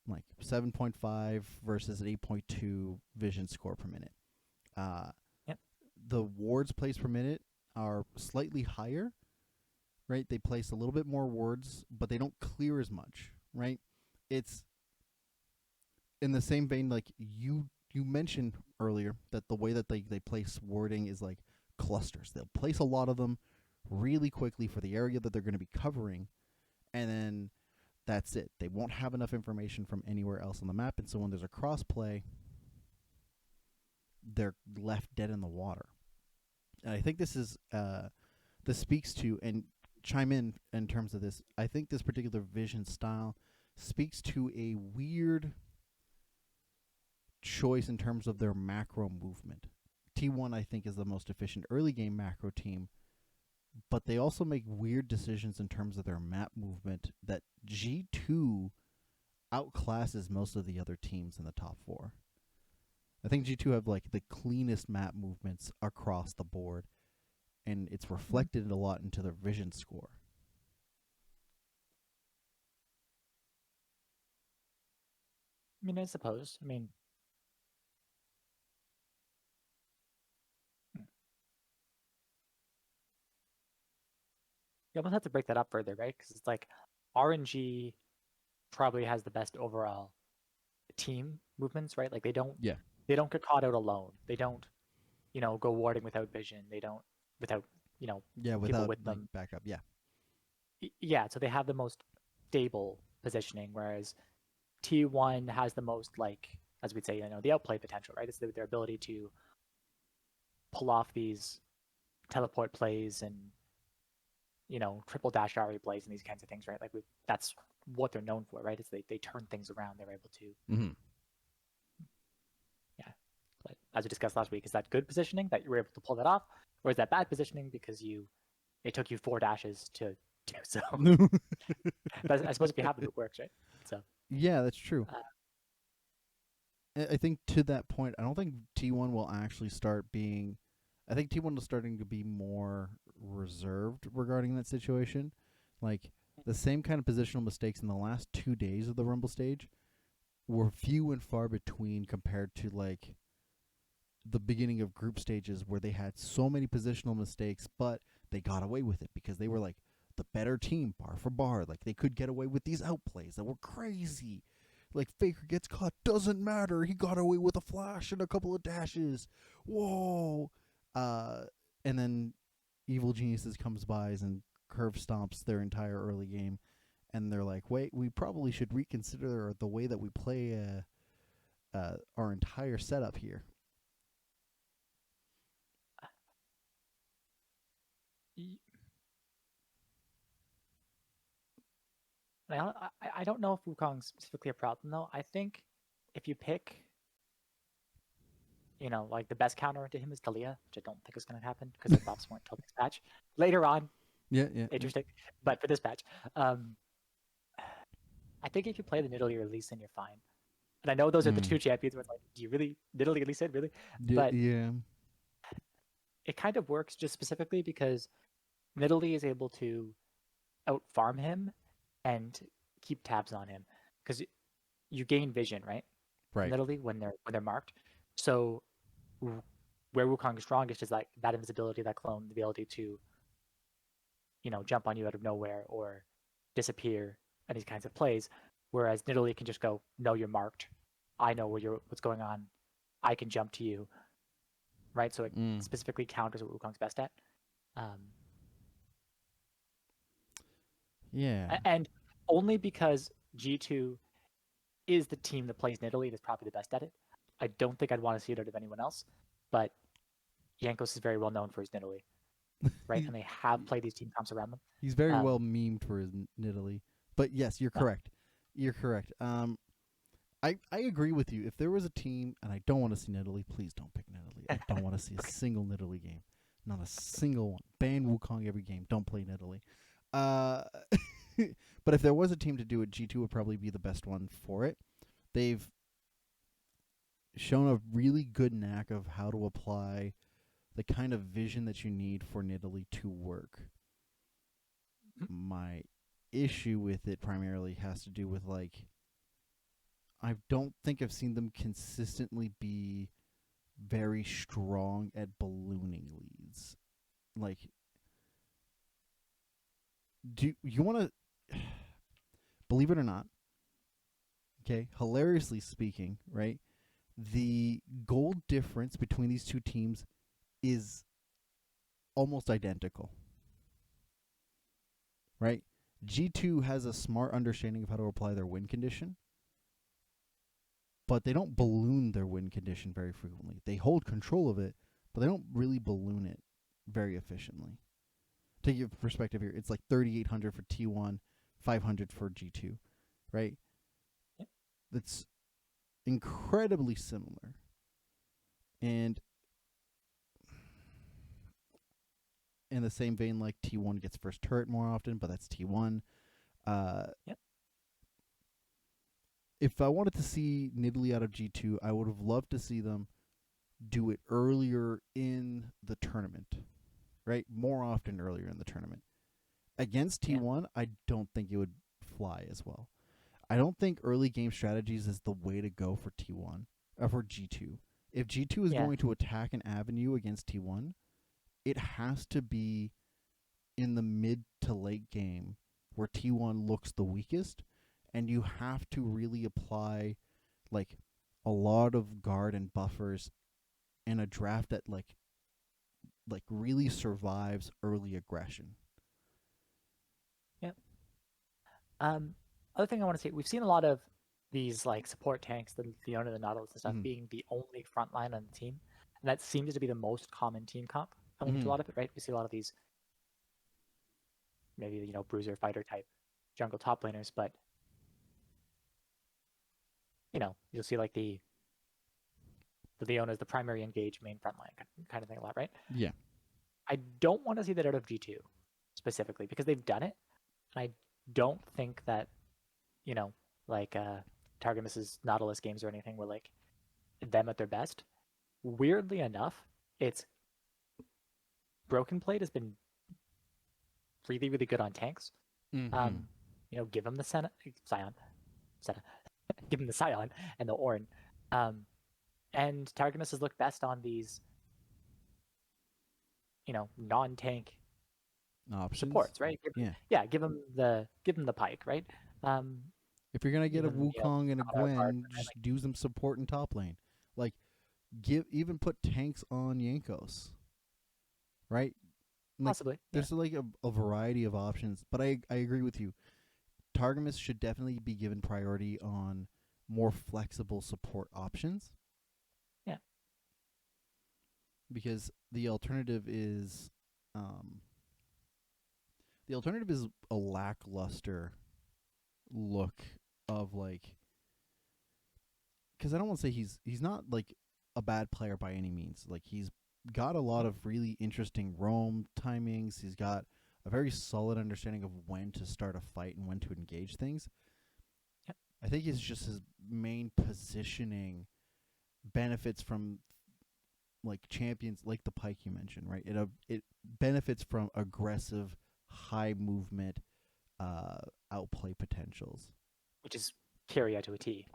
Speaker 1: like 7.5 versus an 8.2 vision score per minute. Uh,
Speaker 2: yep,
Speaker 1: the wards placed per minute are slightly higher, right? They place a little bit more wards, but they don't clear as much, right? It's in the same vein, like you mentioned earlier that the way that they place warding is like clusters. They'll place a lot of them really quickly for the area that they're going to be covering, and then that's it. They won't have enough information from anywhere else on the map, and so when there's a cross play, they're left dead in the water. And I think this speaks to, and chime in terms of this. I think this particular vision style speaks to a weird choice in terms of their macro movement. T1, I think, is the most efficient early game macro team, but they also make weird decisions in terms of their map movement that G2 outclasses most of the other teams in the top 4. I think G2 have like the cleanest map movements across the board, and it's reflected a lot into their vision score.
Speaker 2: I mean, I suppose. I mean, you almost have to break that up further, right? Because it's like RNG probably has the best overall team movements, right? Like they don't get caught out alone. They don't, go warding without vision. They don't without people with them.
Speaker 1: Backup.
Speaker 2: Yeah, so they have the most stable positioning, whereas T1 has the most, like, as we'd say, the outplay potential, right? It's their ability to pull off these teleport plays and triple dash RE plays and these kinds of things, right? Like that's what they're known for, right? It's they turn things around. They're able to. Yeah, but as we discussed last week, is that good positioning that you were able to pull that off, or is that bad positioning because it took you 4 dashes to do so? But I suppose if you have it works, right? So
Speaker 1: yeah, that's true. I think to that point, I don't think T1 will actually start being. I think T1 is starting to be more reserved regarding that situation. Like the same kind of positional mistakes in the last 2 days of the Rumble stage were few and far between compared to like the beginning of group stages where they had so many positional mistakes, but they got away with it because they were like the better team bar for bar. Like they could get away with these outplays that were crazy. Like Faker gets caught, doesn't matter. He got away with a flash and a couple of dashes. Whoa. And then Evil Geniuses comes by and curve stomps their entire early game. And they're like, wait, we probably should reconsider the way that we play our entire setup here.
Speaker 2: I don't know if Wukong's specifically a problem though. I think if you pick, like the best counter to him is Talia, which I don't think is going to happen because the buffs weren't until this patch. Later on, interesting. But for this patch, I think if you play the Nidalee or Lee Sin, you're fine. And I know those are the two champions where it's like, do you really Nidalee or Lee Sin, really? But it kind of works just specifically because Nidalee is able to out-farm him and keep tabs on him because you gain vision, right?
Speaker 1: Right.
Speaker 2: Nidalee when they're marked. So where Wukong is strongest is like that invisibility, that clone, the ability to, jump on you out of nowhere or disappear, and these kinds of plays. Whereas Nidalee can just go, no, you're marked. I know what's going on. I can jump to you. Right? So it specifically counters what Wukong's best at. And only because G2 is the team that plays Nidalee that's probably the best at it. I don't think I'd want to see it out of anyone else, but Jankos is very well known for his Nidalee, right? And they have played these team comps around them.
Speaker 1: He's very well memed for his Nidalee. But yes, you're correct. You're correct. I agree with you. If there was a team, and I don't want to see Nidalee, please don't pick Nidalee. I don't want to see a single Nidalee game. Not a single one. Ban Wukong every game. Don't play Nidalee. But if there was a team to do it, G2 would probably be the best one for it. They've shown a really good knack of how to apply the kind of vision that you need for Nidalee to work. My issue with it primarily has to do with like I don't think I've seen them consistently be very strong at ballooning leads. Like, do you want to believe it or not? Okay, hilariously speaking, right? The goal difference between these two teams is almost identical. Right? G2 has a smart understanding of how to apply their win condition, but they don't balloon their win condition very frequently. They hold control of it, but they don't really balloon it very efficiently. To give perspective here, it's like 3,800 for T1, 500 for G2, right?
Speaker 2: Yep.
Speaker 1: That's incredibly similar. And in the same vein, like T1 gets first turret more often, but that's T1. Uh,
Speaker 2: Yep.
Speaker 1: if I wanted to see Nidalee out of G2, I would have loved to see them do it earlier in the tournament, right? More often earlier in the tournament. Against
Speaker 2: Yeah.
Speaker 1: T1, I don't think it would fly as well. I don't think early game strategies is the way to go for T1 or for G2. If G2 is
Speaker 2: Yeah.
Speaker 1: going to attack an avenue against T1, it has to be in the mid to late game where T1 looks the weakest, and you have to really apply like a lot of guard and buffers in a draft that like really survives early aggression.
Speaker 2: Yeah. Other thing I want to say, we've seen a lot of these like support tanks, the Leona, the Nautilus, and stuff,
Speaker 1: Mm-hmm.
Speaker 2: being the only front line on the team, and that seems to be the most common team comp coming into
Speaker 1: Mm-hmm.
Speaker 2: a lot of it, right? We see a lot of these maybe bruiser fighter type jungle top laners, but you'll see like the Leona is the primary engage main front line kind of thing a lot, right?
Speaker 1: Yeah.
Speaker 2: I don't want to see that out of G2 specifically because they've done it, and I don't think that like Targamas's Nautilus games or anything were like them at their best. Weirdly enough, it's Broken Plate has been really, really good on tanks.
Speaker 1: Mm-hmm.
Speaker 2: Give them the Scion, give them the Scion and the Ornn. And Targamas has looked best on these, non-tank
Speaker 1: Options.
Speaker 2: supports, right? Give them the Pike, right?
Speaker 1: If you're gonna get a
Speaker 2: Even
Speaker 1: Wukong and a Gwen,
Speaker 2: right?
Speaker 1: just do some support in top lane. Like, even put tanks on Yankos, right? Like,
Speaker 2: Possibly,
Speaker 1: there's like a variety of options, but I agree with you. Targamas should definitely be given priority on more flexible support options.
Speaker 2: Yeah.
Speaker 1: Because the alternative is, a lackluster look of like, because I don't want to say he's not like a bad player by any means. Like, he's got a lot of really interesting roam timings. He's got a very solid understanding of when to start a fight and when to engage things.
Speaker 2: Yep.
Speaker 1: I think it's just his main positioning benefits from like champions like the Pike you mentioned, right? It benefits from aggressive, high movement, outplay potentials.
Speaker 2: Which is Kyria to a T.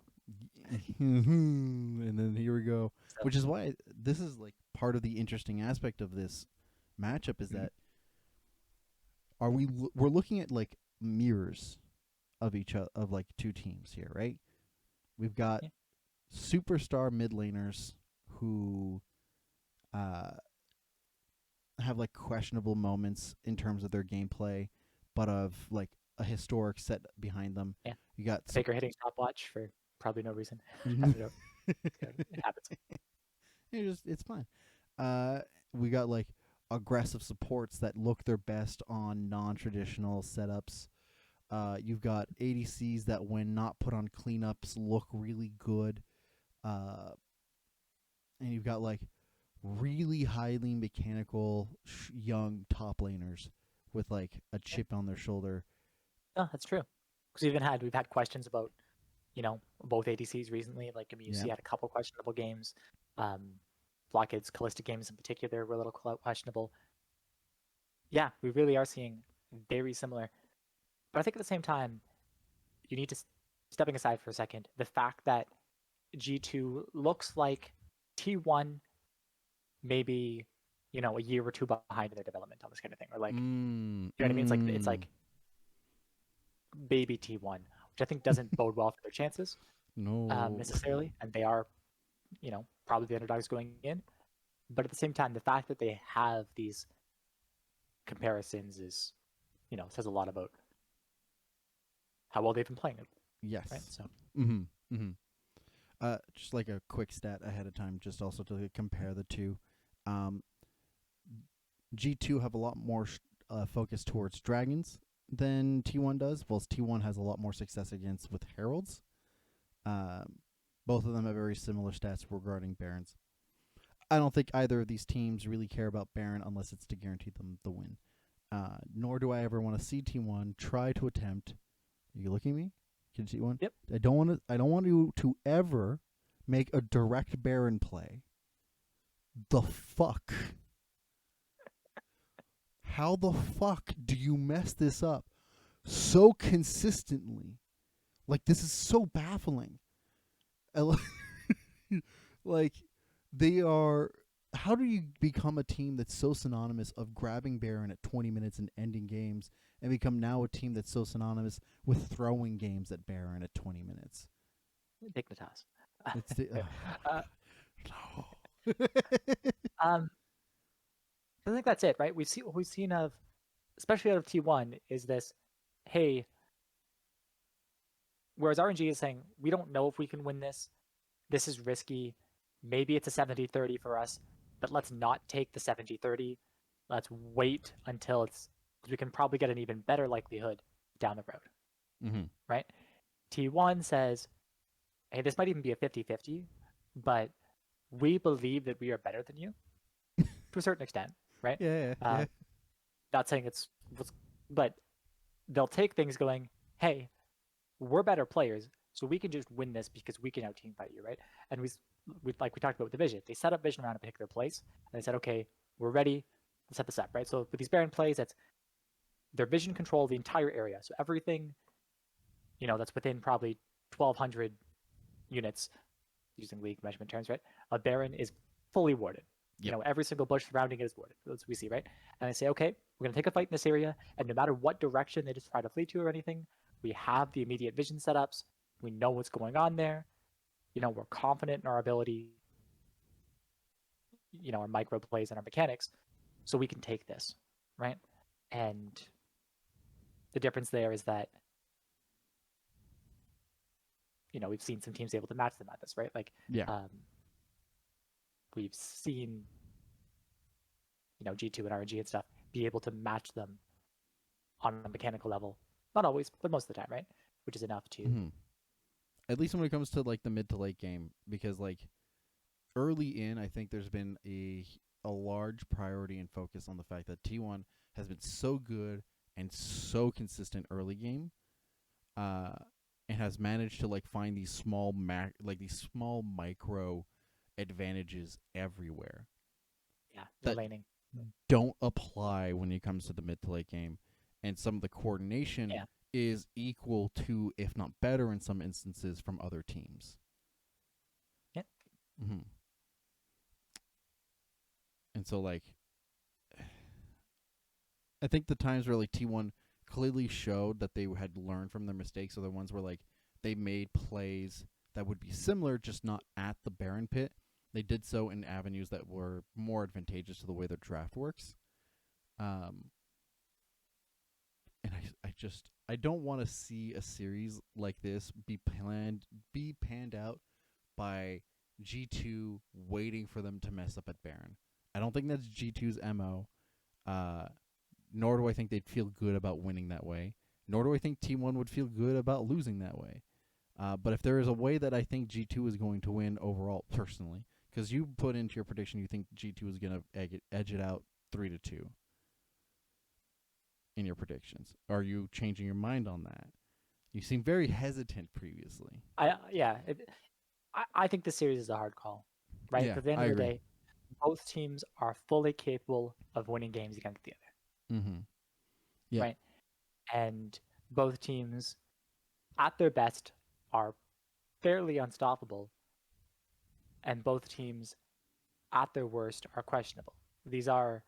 Speaker 1: And then here we go.
Speaker 2: So,
Speaker 1: Which is why this is like part of the interesting aspect of this matchup is that we're looking at like mirrors of each of like two teams here, right? We've got superstar mid laners who have like questionable moments in terms of their gameplay, but of like a historic set behind them.
Speaker 2: Yeah.
Speaker 1: You got
Speaker 2: Faker hitting stopwatch for probably no reason. I don't know. It happens.
Speaker 1: It's fine. We got like aggressive supports that look their best on non-traditional setups. You've got ADCs that, when not put on cleanups, look really good. And you've got like really highly mechanical young top laners with like a chip on their shoulder.
Speaker 2: No, that's true. Because we've had questions about, both ADCs recently. Like MUC had a couple questionable games. Blockhead's Callistic games in particular were a little questionable. Yeah, we really are seeing very similar. But I think at the same time, you need to, stepping aside for a second, the fact that G2 looks like T1 maybe, a year or two behind in their development on this kind of thing. Or like, you know what I mean? It's like baby T1, which I think doesn't bode well for their chances necessarily. And they are, probably the underdogs going in. But at the same time, the fact that they have these comparisons is, says a lot about how well they've been playing it.
Speaker 1: Yes.
Speaker 2: Right. So.
Speaker 1: Just like a quick stat ahead of time, just also to compare the two. G2 have a lot more focus towards dragons than T1 does, whilst T1 has a lot more success with heralds. Both of them have very similar stats regarding barons. I don't think either of these teams really care about Baron unless it's to guarantee them the win. Nor do I ever want to see T1 try to attempt. Are you looking at me? Can you see one?
Speaker 2: Yep.
Speaker 1: I don't want to. I don't want you to ever make a direct Baron play. The fuck? How the fuck do you mess this up so consistently? Like, this is so baffling. Like, they are. How do you become a team that's so synonymous of grabbing Baron at 20 minutes and ending games, and become now a team that's so synonymous with throwing games at Baron at 20 minutes?
Speaker 2: Dignitas.
Speaker 1: It's the, no.
Speaker 2: I think that's it, right? We've seen of, especially out of T1, is this, hey, whereas RNG is saying, we don't know if we can win this. This is risky. Maybe it's a 70-30 for us, but let's not take the 70-30. Let's wait until we can probably get an even better likelihood down the road, right? T1 says, hey, this might even be a 50-50, but we believe that we are better than you to a certain extent, right?
Speaker 1: Yeah.
Speaker 2: Not saying but they'll take things going, hey, we're better players, so we can just win this because we can out team fight you, right? And we like we talked about with the Vision, they set up Vision around a particular place, and they said, okay, we're ready, let's set this up, right? So with these Baron plays, that's their Vision control the entire area, so everything, that's within probably 1,200 units, using league measurement terms, right? A Baron is fully warded. Yep. Every single bush surrounding it is warded. That's what we see, right? And they say, okay, we're going to take a fight in this area, and no matter what direction they just try to flee to or anything, we have the immediate vision setups. We know what's going on there. We're confident in our ability, our micro plays and our mechanics, so we can take this, right? And the difference there is that, we've seen some teams able to match them at this, right? Like, we've seen, G2 and RNG and stuff be able to match them on a mechanical level. Not always, but most of the time, right? Which is enough to...
Speaker 1: At least when it comes to, like, the mid to late game. Because, like, early in, I think there's been a large priority and focus on the fact that T1 has been so good and so consistent early game. And has managed to, like, find these small micro advantages everywhere.
Speaker 2: Yeah, that laning
Speaker 1: don't apply when it comes to the mid to late game, and some of the coordination is equal to, if not better, in some instances from other teams.
Speaker 2: Yep.
Speaker 1: And so, like, I think the times where, like, T1 clearly showed that they had learned from their mistakes are the ones where, like, they made plays that would be similar, just not at the Baron pit. They did so in avenues that were more advantageous to the way their draft works. And I don't want to see a series like this be panned out by G2 waiting for them to mess up at Baron. I don't think that's G2's MO. Nor do I think they'd feel good about winning that way. Nor do I think T1 would feel good about losing that way. But if there is a way that I think G2 is going to win overall, personally, because you put into your prediction you think G2 is going to edge it out 3-2 in your predictions. Are you changing your mind on that? You seem very hesitant previously.
Speaker 2: I think this series is a hard call, right?
Speaker 1: Yeah,
Speaker 2: at the end of the day, both teams are fully capable of winning games against the other.
Speaker 1: Yeah.
Speaker 2: Right? And both teams, at their best, are fairly unstoppable. And both teams, at their worst, are questionable. These are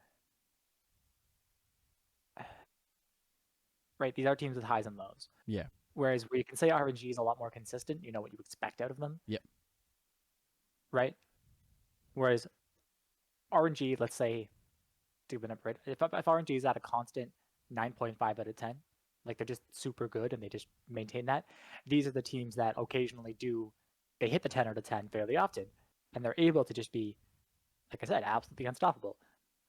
Speaker 2: teams with highs and lows.
Speaker 1: Yeah.
Speaker 2: Whereas where you can say RNG is a lot more consistent, you know what you expect out of them.
Speaker 1: Yep.
Speaker 2: Right? Whereas RNG, let's say, stupid number, right? If RNG is at a constant 9.5 out of 10, like they're just super good and they just maintain that, these are the teams that occasionally they hit the 10 out of 10 fairly often, and they're able to just be, like I said, absolutely unstoppable.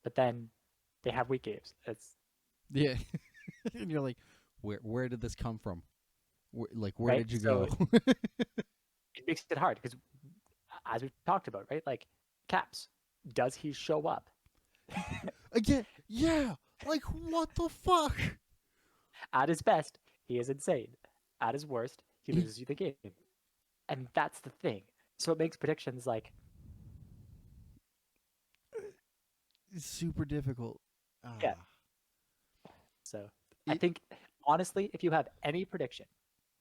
Speaker 2: But then they have weak games.
Speaker 1: Yeah. And you're like, where did this come from? Where
Speaker 2: right?
Speaker 1: did you go?
Speaker 2: It makes it hard because, as we've talked about, right? Like, caps. Does he show up?
Speaker 1: Again, yeah. Like, what the fuck?
Speaker 2: At his best, he is insane. At his worst, he loses you the game. And that's the thing. So it makes predictions like...
Speaker 1: It's super difficult.
Speaker 2: Yeah. So I think, honestly, if you have any prediction,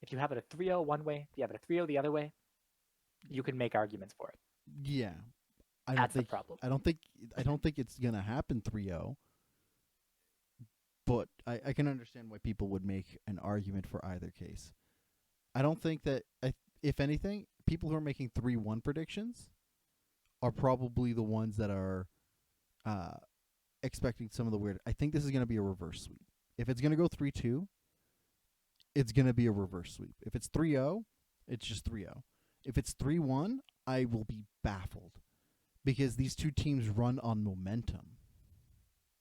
Speaker 2: if you have it a 3-0 one way, if you have it a 3-0 the other way, you can make arguments for it.
Speaker 1: Yeah.
Speaker 2: That's the problem.
Speaker 1: I don't think it's gonna happen 3-0. But I can understand why people would make an argument for either case. I don't think that if anything, people who are making 3-1 predictions are probably the ones that are expecting some of the weird. I think this is going to be a reverse sweep. If it's going to go 3-2, it's going to be a reverse sweep. If it's 3-0, it's just 3-0. If it's 3-1, I will be baffled because these two teams run on momentum.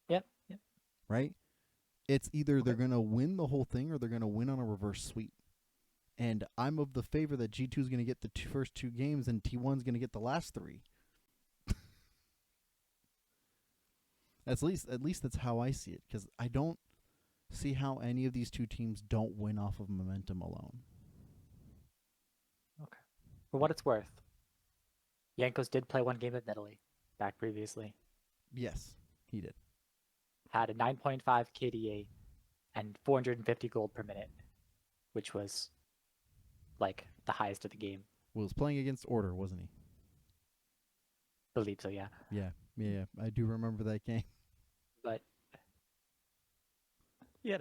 Speaker 2: Yep.
Speaker 1: Right? It's either they're going to win the whole thing or they're going to win on a reverse sweep. And I'm of the favor that G2 is going to get the first 2 games and T1 is going to get the last 3. At least that's how I see it, because I don't see how any of these two teams don't win off of momentum alone.
Speaker 2: Okay. For what it's worth, Jankos did play 1 game with Italy back previously.
Speaker 1: Yes, he did.
Speaker 2: Had a 9.5 KDA and 450 gold per minute, which was like the highest of the game.
Speaker 1: Was playing against Order, wasn't he?
Speaker 2: Believe so, yeah.
Speaker 1: Yeah. I do remember that game.
Speaker 2: But you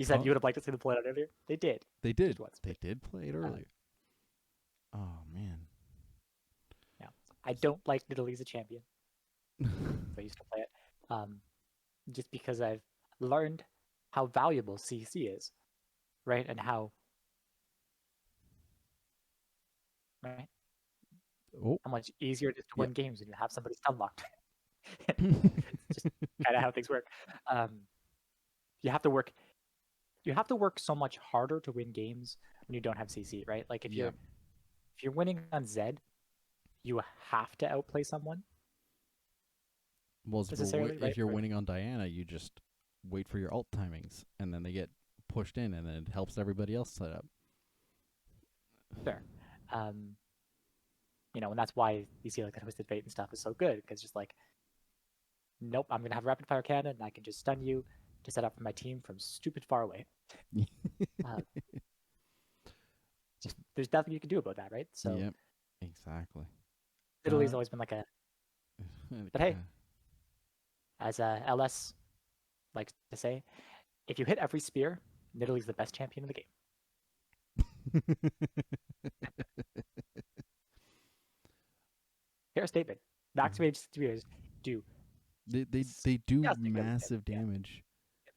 Speaker 2: said you would have liked to see them play it earlier. They did.
Speaker 1: They did. They did play it earlier. Oh man.
Speaker 2: Yeah, I don't like Italy as a champion. I used to play it, just because I've learned how valuable CC is, right? And how much easier it is to win games when you have somebody stun locked. It's just kind of how things work. You have to work. You have to work so much harder to win games when you don't have CC, right? Like if you're winning on Zed, you have to outplay someone.
Speaker 1: Well, if you're winning on Diana, you just wait for your ult timings, and then they get pushed in, and then it helps everybody else set up.
Speaker 2: Fair. And that's why you see like the Twisted Fate and stuff is so good, because just like, nope, I'm gonna have a rapid fire cannon, and I can just stun you to set up for my team from stupid far away. There's nothing you can do about that, right? So
Speaker 1: yep, exactly.
Speaker 2: Italy's always been like a, but hey, as LS likes to say, if you hit every spear, Italy's the best champion in the game. Fair statement. Max range spears do.
Speaker 1: They do massive damage. Yep.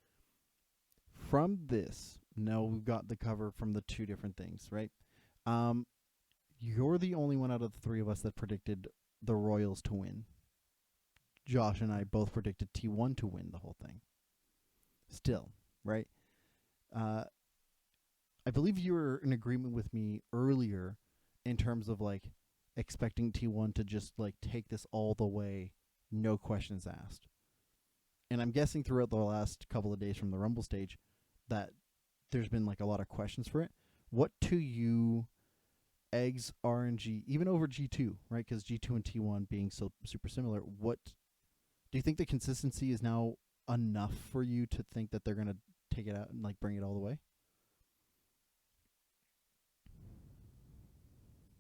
Speaker 1: From this, now we've got the cover from the 2 different things, right? You're the only one out of the 3 of us that predicted the Royals to win. Josh and I both predicted T1 to win the whole thing. Still, right? I believe you were in agreement with me earlier in terms of like expecting T1 to just like take this all the way, no questions asked. And I'm guessing throughout the last couple of days from the Rumble stage that there's been like a lot of questions for it. What to you eggs RNG, even over G2, right? Because G2 and T1 being so super similar, what do you think the consistency is now enough for you to think that they're going to take it out and like bring it all the way?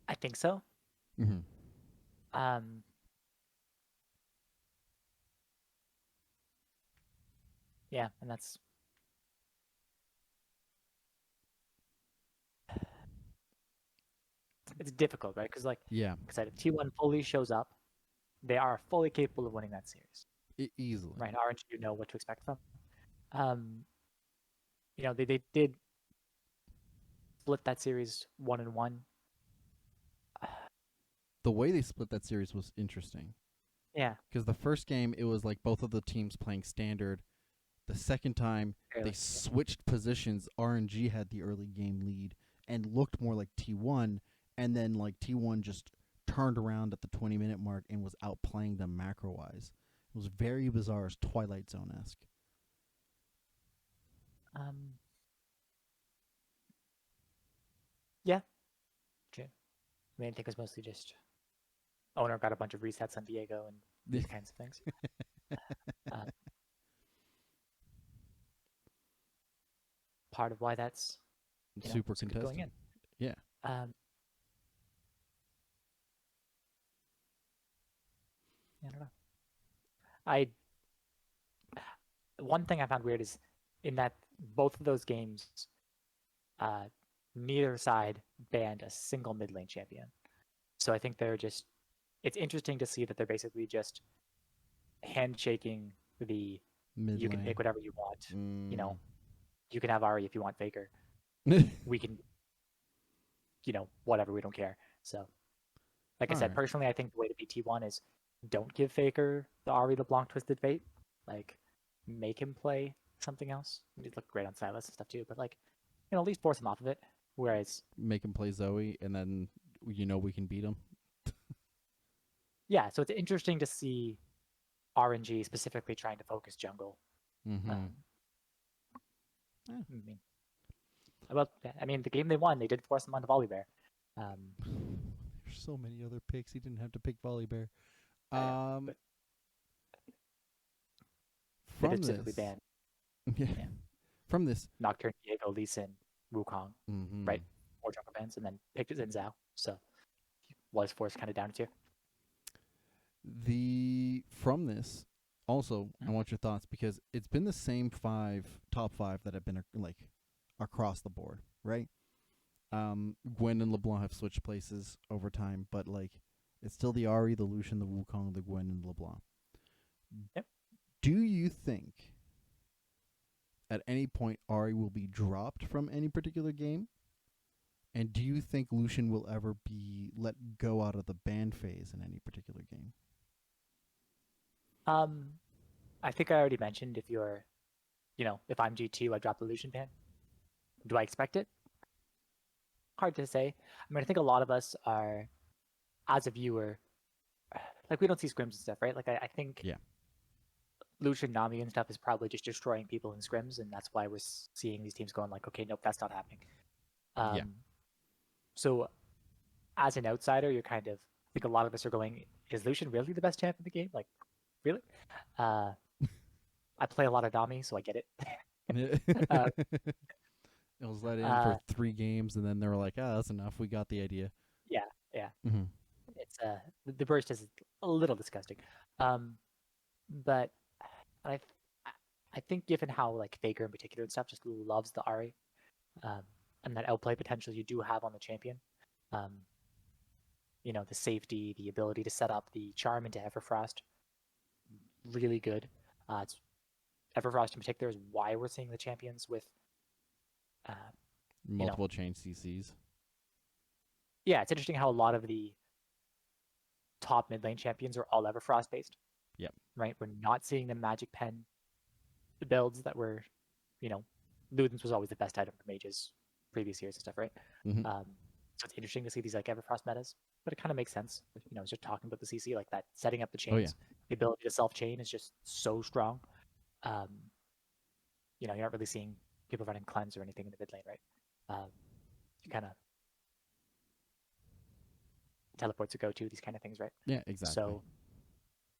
Speaker 2: I think so.
Speaker 1: Mm-hmm.
Speaker 2: Yeah, and that's it's difficult, right? Because if T1 fully shows up, they are fully capable of winning that series.
Speaker 1: Easily.
Speaker 2: Right, RNG, you know what to expect from. They did split that series 1-1.
Speaker 1: The way they split that series was interesting.
Speaker 2: Yeah.
Speaker 1: Because the first game, it was like both of the teams playing standard. The second time, they switched positions. RNG had the early game lead and looked more like T1. and then like T1 just turned around at the 20-minute mark and was outplaying them macro wise. It was very bizarre, Twilight Zone esque.
Speaker 2: Yeah, true. I mean, I think it was mostly just owner got a bunch of resets on Diego and these kinds of things. Part of why that's
Speaker 1: super
Speaker 2: so good going
Speaker 1: contested.
Speaker 2: in.
Speaker 1: Yeah.
Speaker 2: I don't know. I One thing I found weird is in that both of those games, uh, neither side banned a single mid lane champion. So I think they're just. It's interesting to see that they're basically just handshaking the.
Speaker 1: Mid
Speaker 2: You can pick
Speaker 1: lane.
Speaker 2: whatever you want. You can have Ari if you want Faker. We can, whatever. We don't care. So, like I said, personally, I think the way to beat T1 is don't give Faker the Ari LeBlanc Twisted Fate. Like, make him play something else. He'd look great on Silas and stuff too, but like, at least force him off of it. Whereas,
Speaker 1: make him play Zoe, and then we can beat him.
Speaker 2: yeah, so it's interesting to see RNG specifically trying to focus jungle. I mean, the game they won, they did force him onto Volibear.
Speaker 1: There's so many other picks. He didn't have to pick Volibear. From this, ban. Yeah. From this,
Speaker 2: Nocturne, Diego, Lee Sin, Wukong, right? 4 jungle bans, and then picked Xin Zhao. So he was forced kind of down to
Speaker 1: 2. From this, also, I want your thoughts because it's been the same top 5 that have been like across the board, right? Gwen and LeBlanc have switched places over time, but like it's still the Ahri, the Lucian, the Wukong, the Gwen, and LeBlanc.
Speaker 2: Yep.
Speaker 1: Do you think at any point Ahri will be dropped from any particular game? And do you think Lucian will ever be let go out of the ban phase in any particular game?
Speaker 2: I think I already mentioned if you're, if I'm G2, I drop the Lucian ban. Do I expect it? Hard to say. I mean, I think a lot of us are, as a viewer, like we don't see scrims and stuff, right? Like I think Lucian, Nami, and stuff is probably just destroying people in scrims, and that's why we're seeing these teams going like, okay, nope, that's not happening. So, as an outsider, you're kind of like a lot of us are going, is Lucian really the best champ in the game? Like, really? I play a lot of Nami, so I get it.
Speaker 1: It was let in for 3 games, and then they were like, that's enough. We got the idea.
Speaker 2: Yeah. It's the burst is a little disgusting. But I think given how like Faker in particular and stuff just loves the Ahri, and that outplay potential you do have on the champion, the safety, the ability to set up the charm into Everfrost, really good. It's Everfrost in particular is why we're seeing the champions with
Speaker 1: multiple chain CCs.
Speaker 2: Yeah, it's interesting how a lot of the top mid lane champions are all Everfrost based.
Speaker 1: Yep.
Speaker 2: Right? We're not seeing the magic pen builds that were, Ludens was always the best item for mages previous years and stuff, right? So it's interesting to see these like Everfrost metas, but it kind of makes sense. Just talking about the CC like that, setting up the chains, the ability to self chain is just so strong. You're not really seeing people running cleanse or anything in the mid lane, right? You kind of teleports to go to these kind of things, right?
Speaker 1: Yeah, exactly.
Speaker 2: So,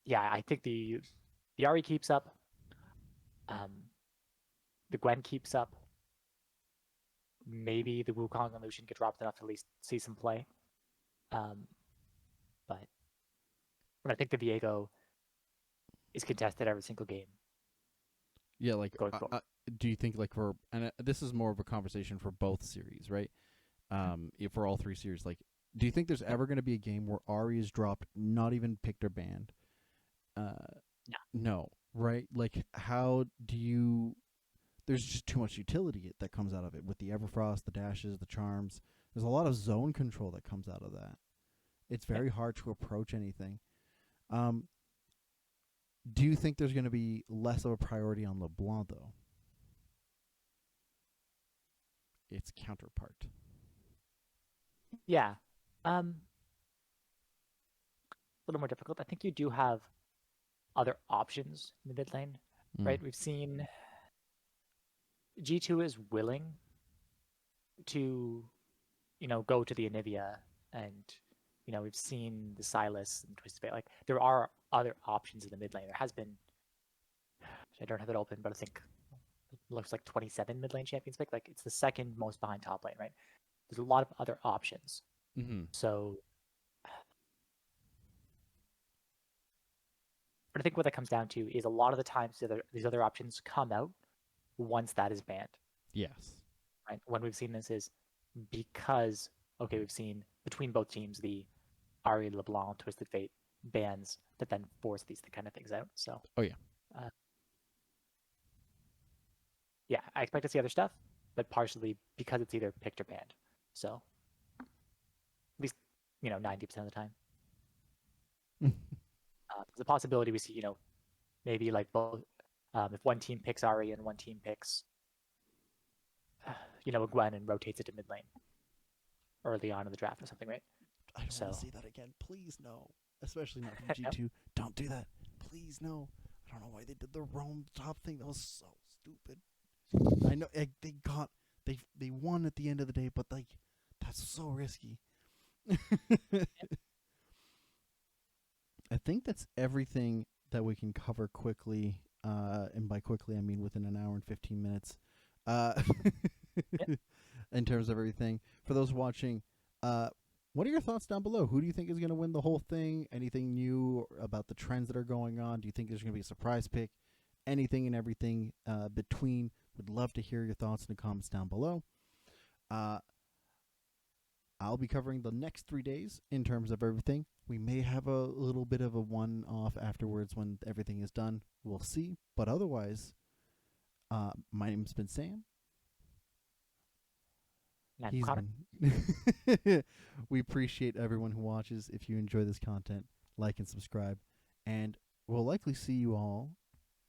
Speaker 2: yeah, I think the Ahri keeps up. The Gwen keeps up. Maybe the Wukong and Lucian get dropped enough to at least see some play. But I think the Viego is contested every single game.
Speaker 1: Yeah, like do you think like and this is more of a conversation for both series, right? For all 3 series, like do you think there's ever going to be a game where Ahri is dropped, not even picked or banned? No, right? Like how do you? There's just too much utility that comes out of it with the Everfrost, the dashes, the charms. There's a lot of zone control that comes out of that. It's very hard to approach anything. Do you think there's going to be less of a priority on LeBlanc, though? Its counterpart.
Speaker 2: Yeah. A little more difficult. I think you do have other options in the mid lane, right? We've seen G2 is willing to, go to the Anivia, and we've seen the Silas and Twisted Fate. Like there are other options in the mid lane. There has been. I don't have it open, but I think it looks like 27 mid lane champions pick. Like it's the second most behind top lane, right? There's a lot of other options. So, but I think what that comes down to is a lot of the times these other options come out once that is banned.
Speaker 1: Yes.
Speaker 2: Right. When we've seen this is because we've seen between both teams the Ari LeBlanc Twisted Fate bans that then force these kind of things out. So.
Speaker 1: Oh yeah.
Speaker 2: Yeah, I expect to see other stuff, but partially because it's either picked or banned. So at least 90% of the time. There's a possibility we see maybe like both if one team picks Ari and one team picks a Gwen and rotates it to mid lane early on in the draft or something, right?
Speaker 1: I don't want to see that again. Please no. Especially not from G2. No. Don't do that. Please no. I don't know why they did the roam top thing. That was so stupid. I know they won at the end of the day, but like that's so risky. I think that's everything that we can cover quickly, and by quickly I mean within an hour and 15 minutes. In terms of everything. For those watching, what are your thoughts down below? Who do you think is going to win the whole thing? Anything new about the trends that are going on? Do you think there's going to be a surprise pick? Anything and everything between. Would love to hear your thoughts in the comments down below. I'll be covering the next 3 days in terms of everything. We may have a little bit of a one-off afterwards when everything is done. We'll see. But otherwise, my name's been Sam.
Speaker 2: He's Connor.
Speaker 1: We appreciate everyone who watches. If you enjoy this content, like and subscribe. And we'll likely see you all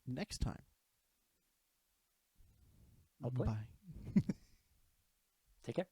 Speaker 1: next time.
Speaker 2: Hopefully.
Speaker 1: Bye.
Speaker 2: Take care.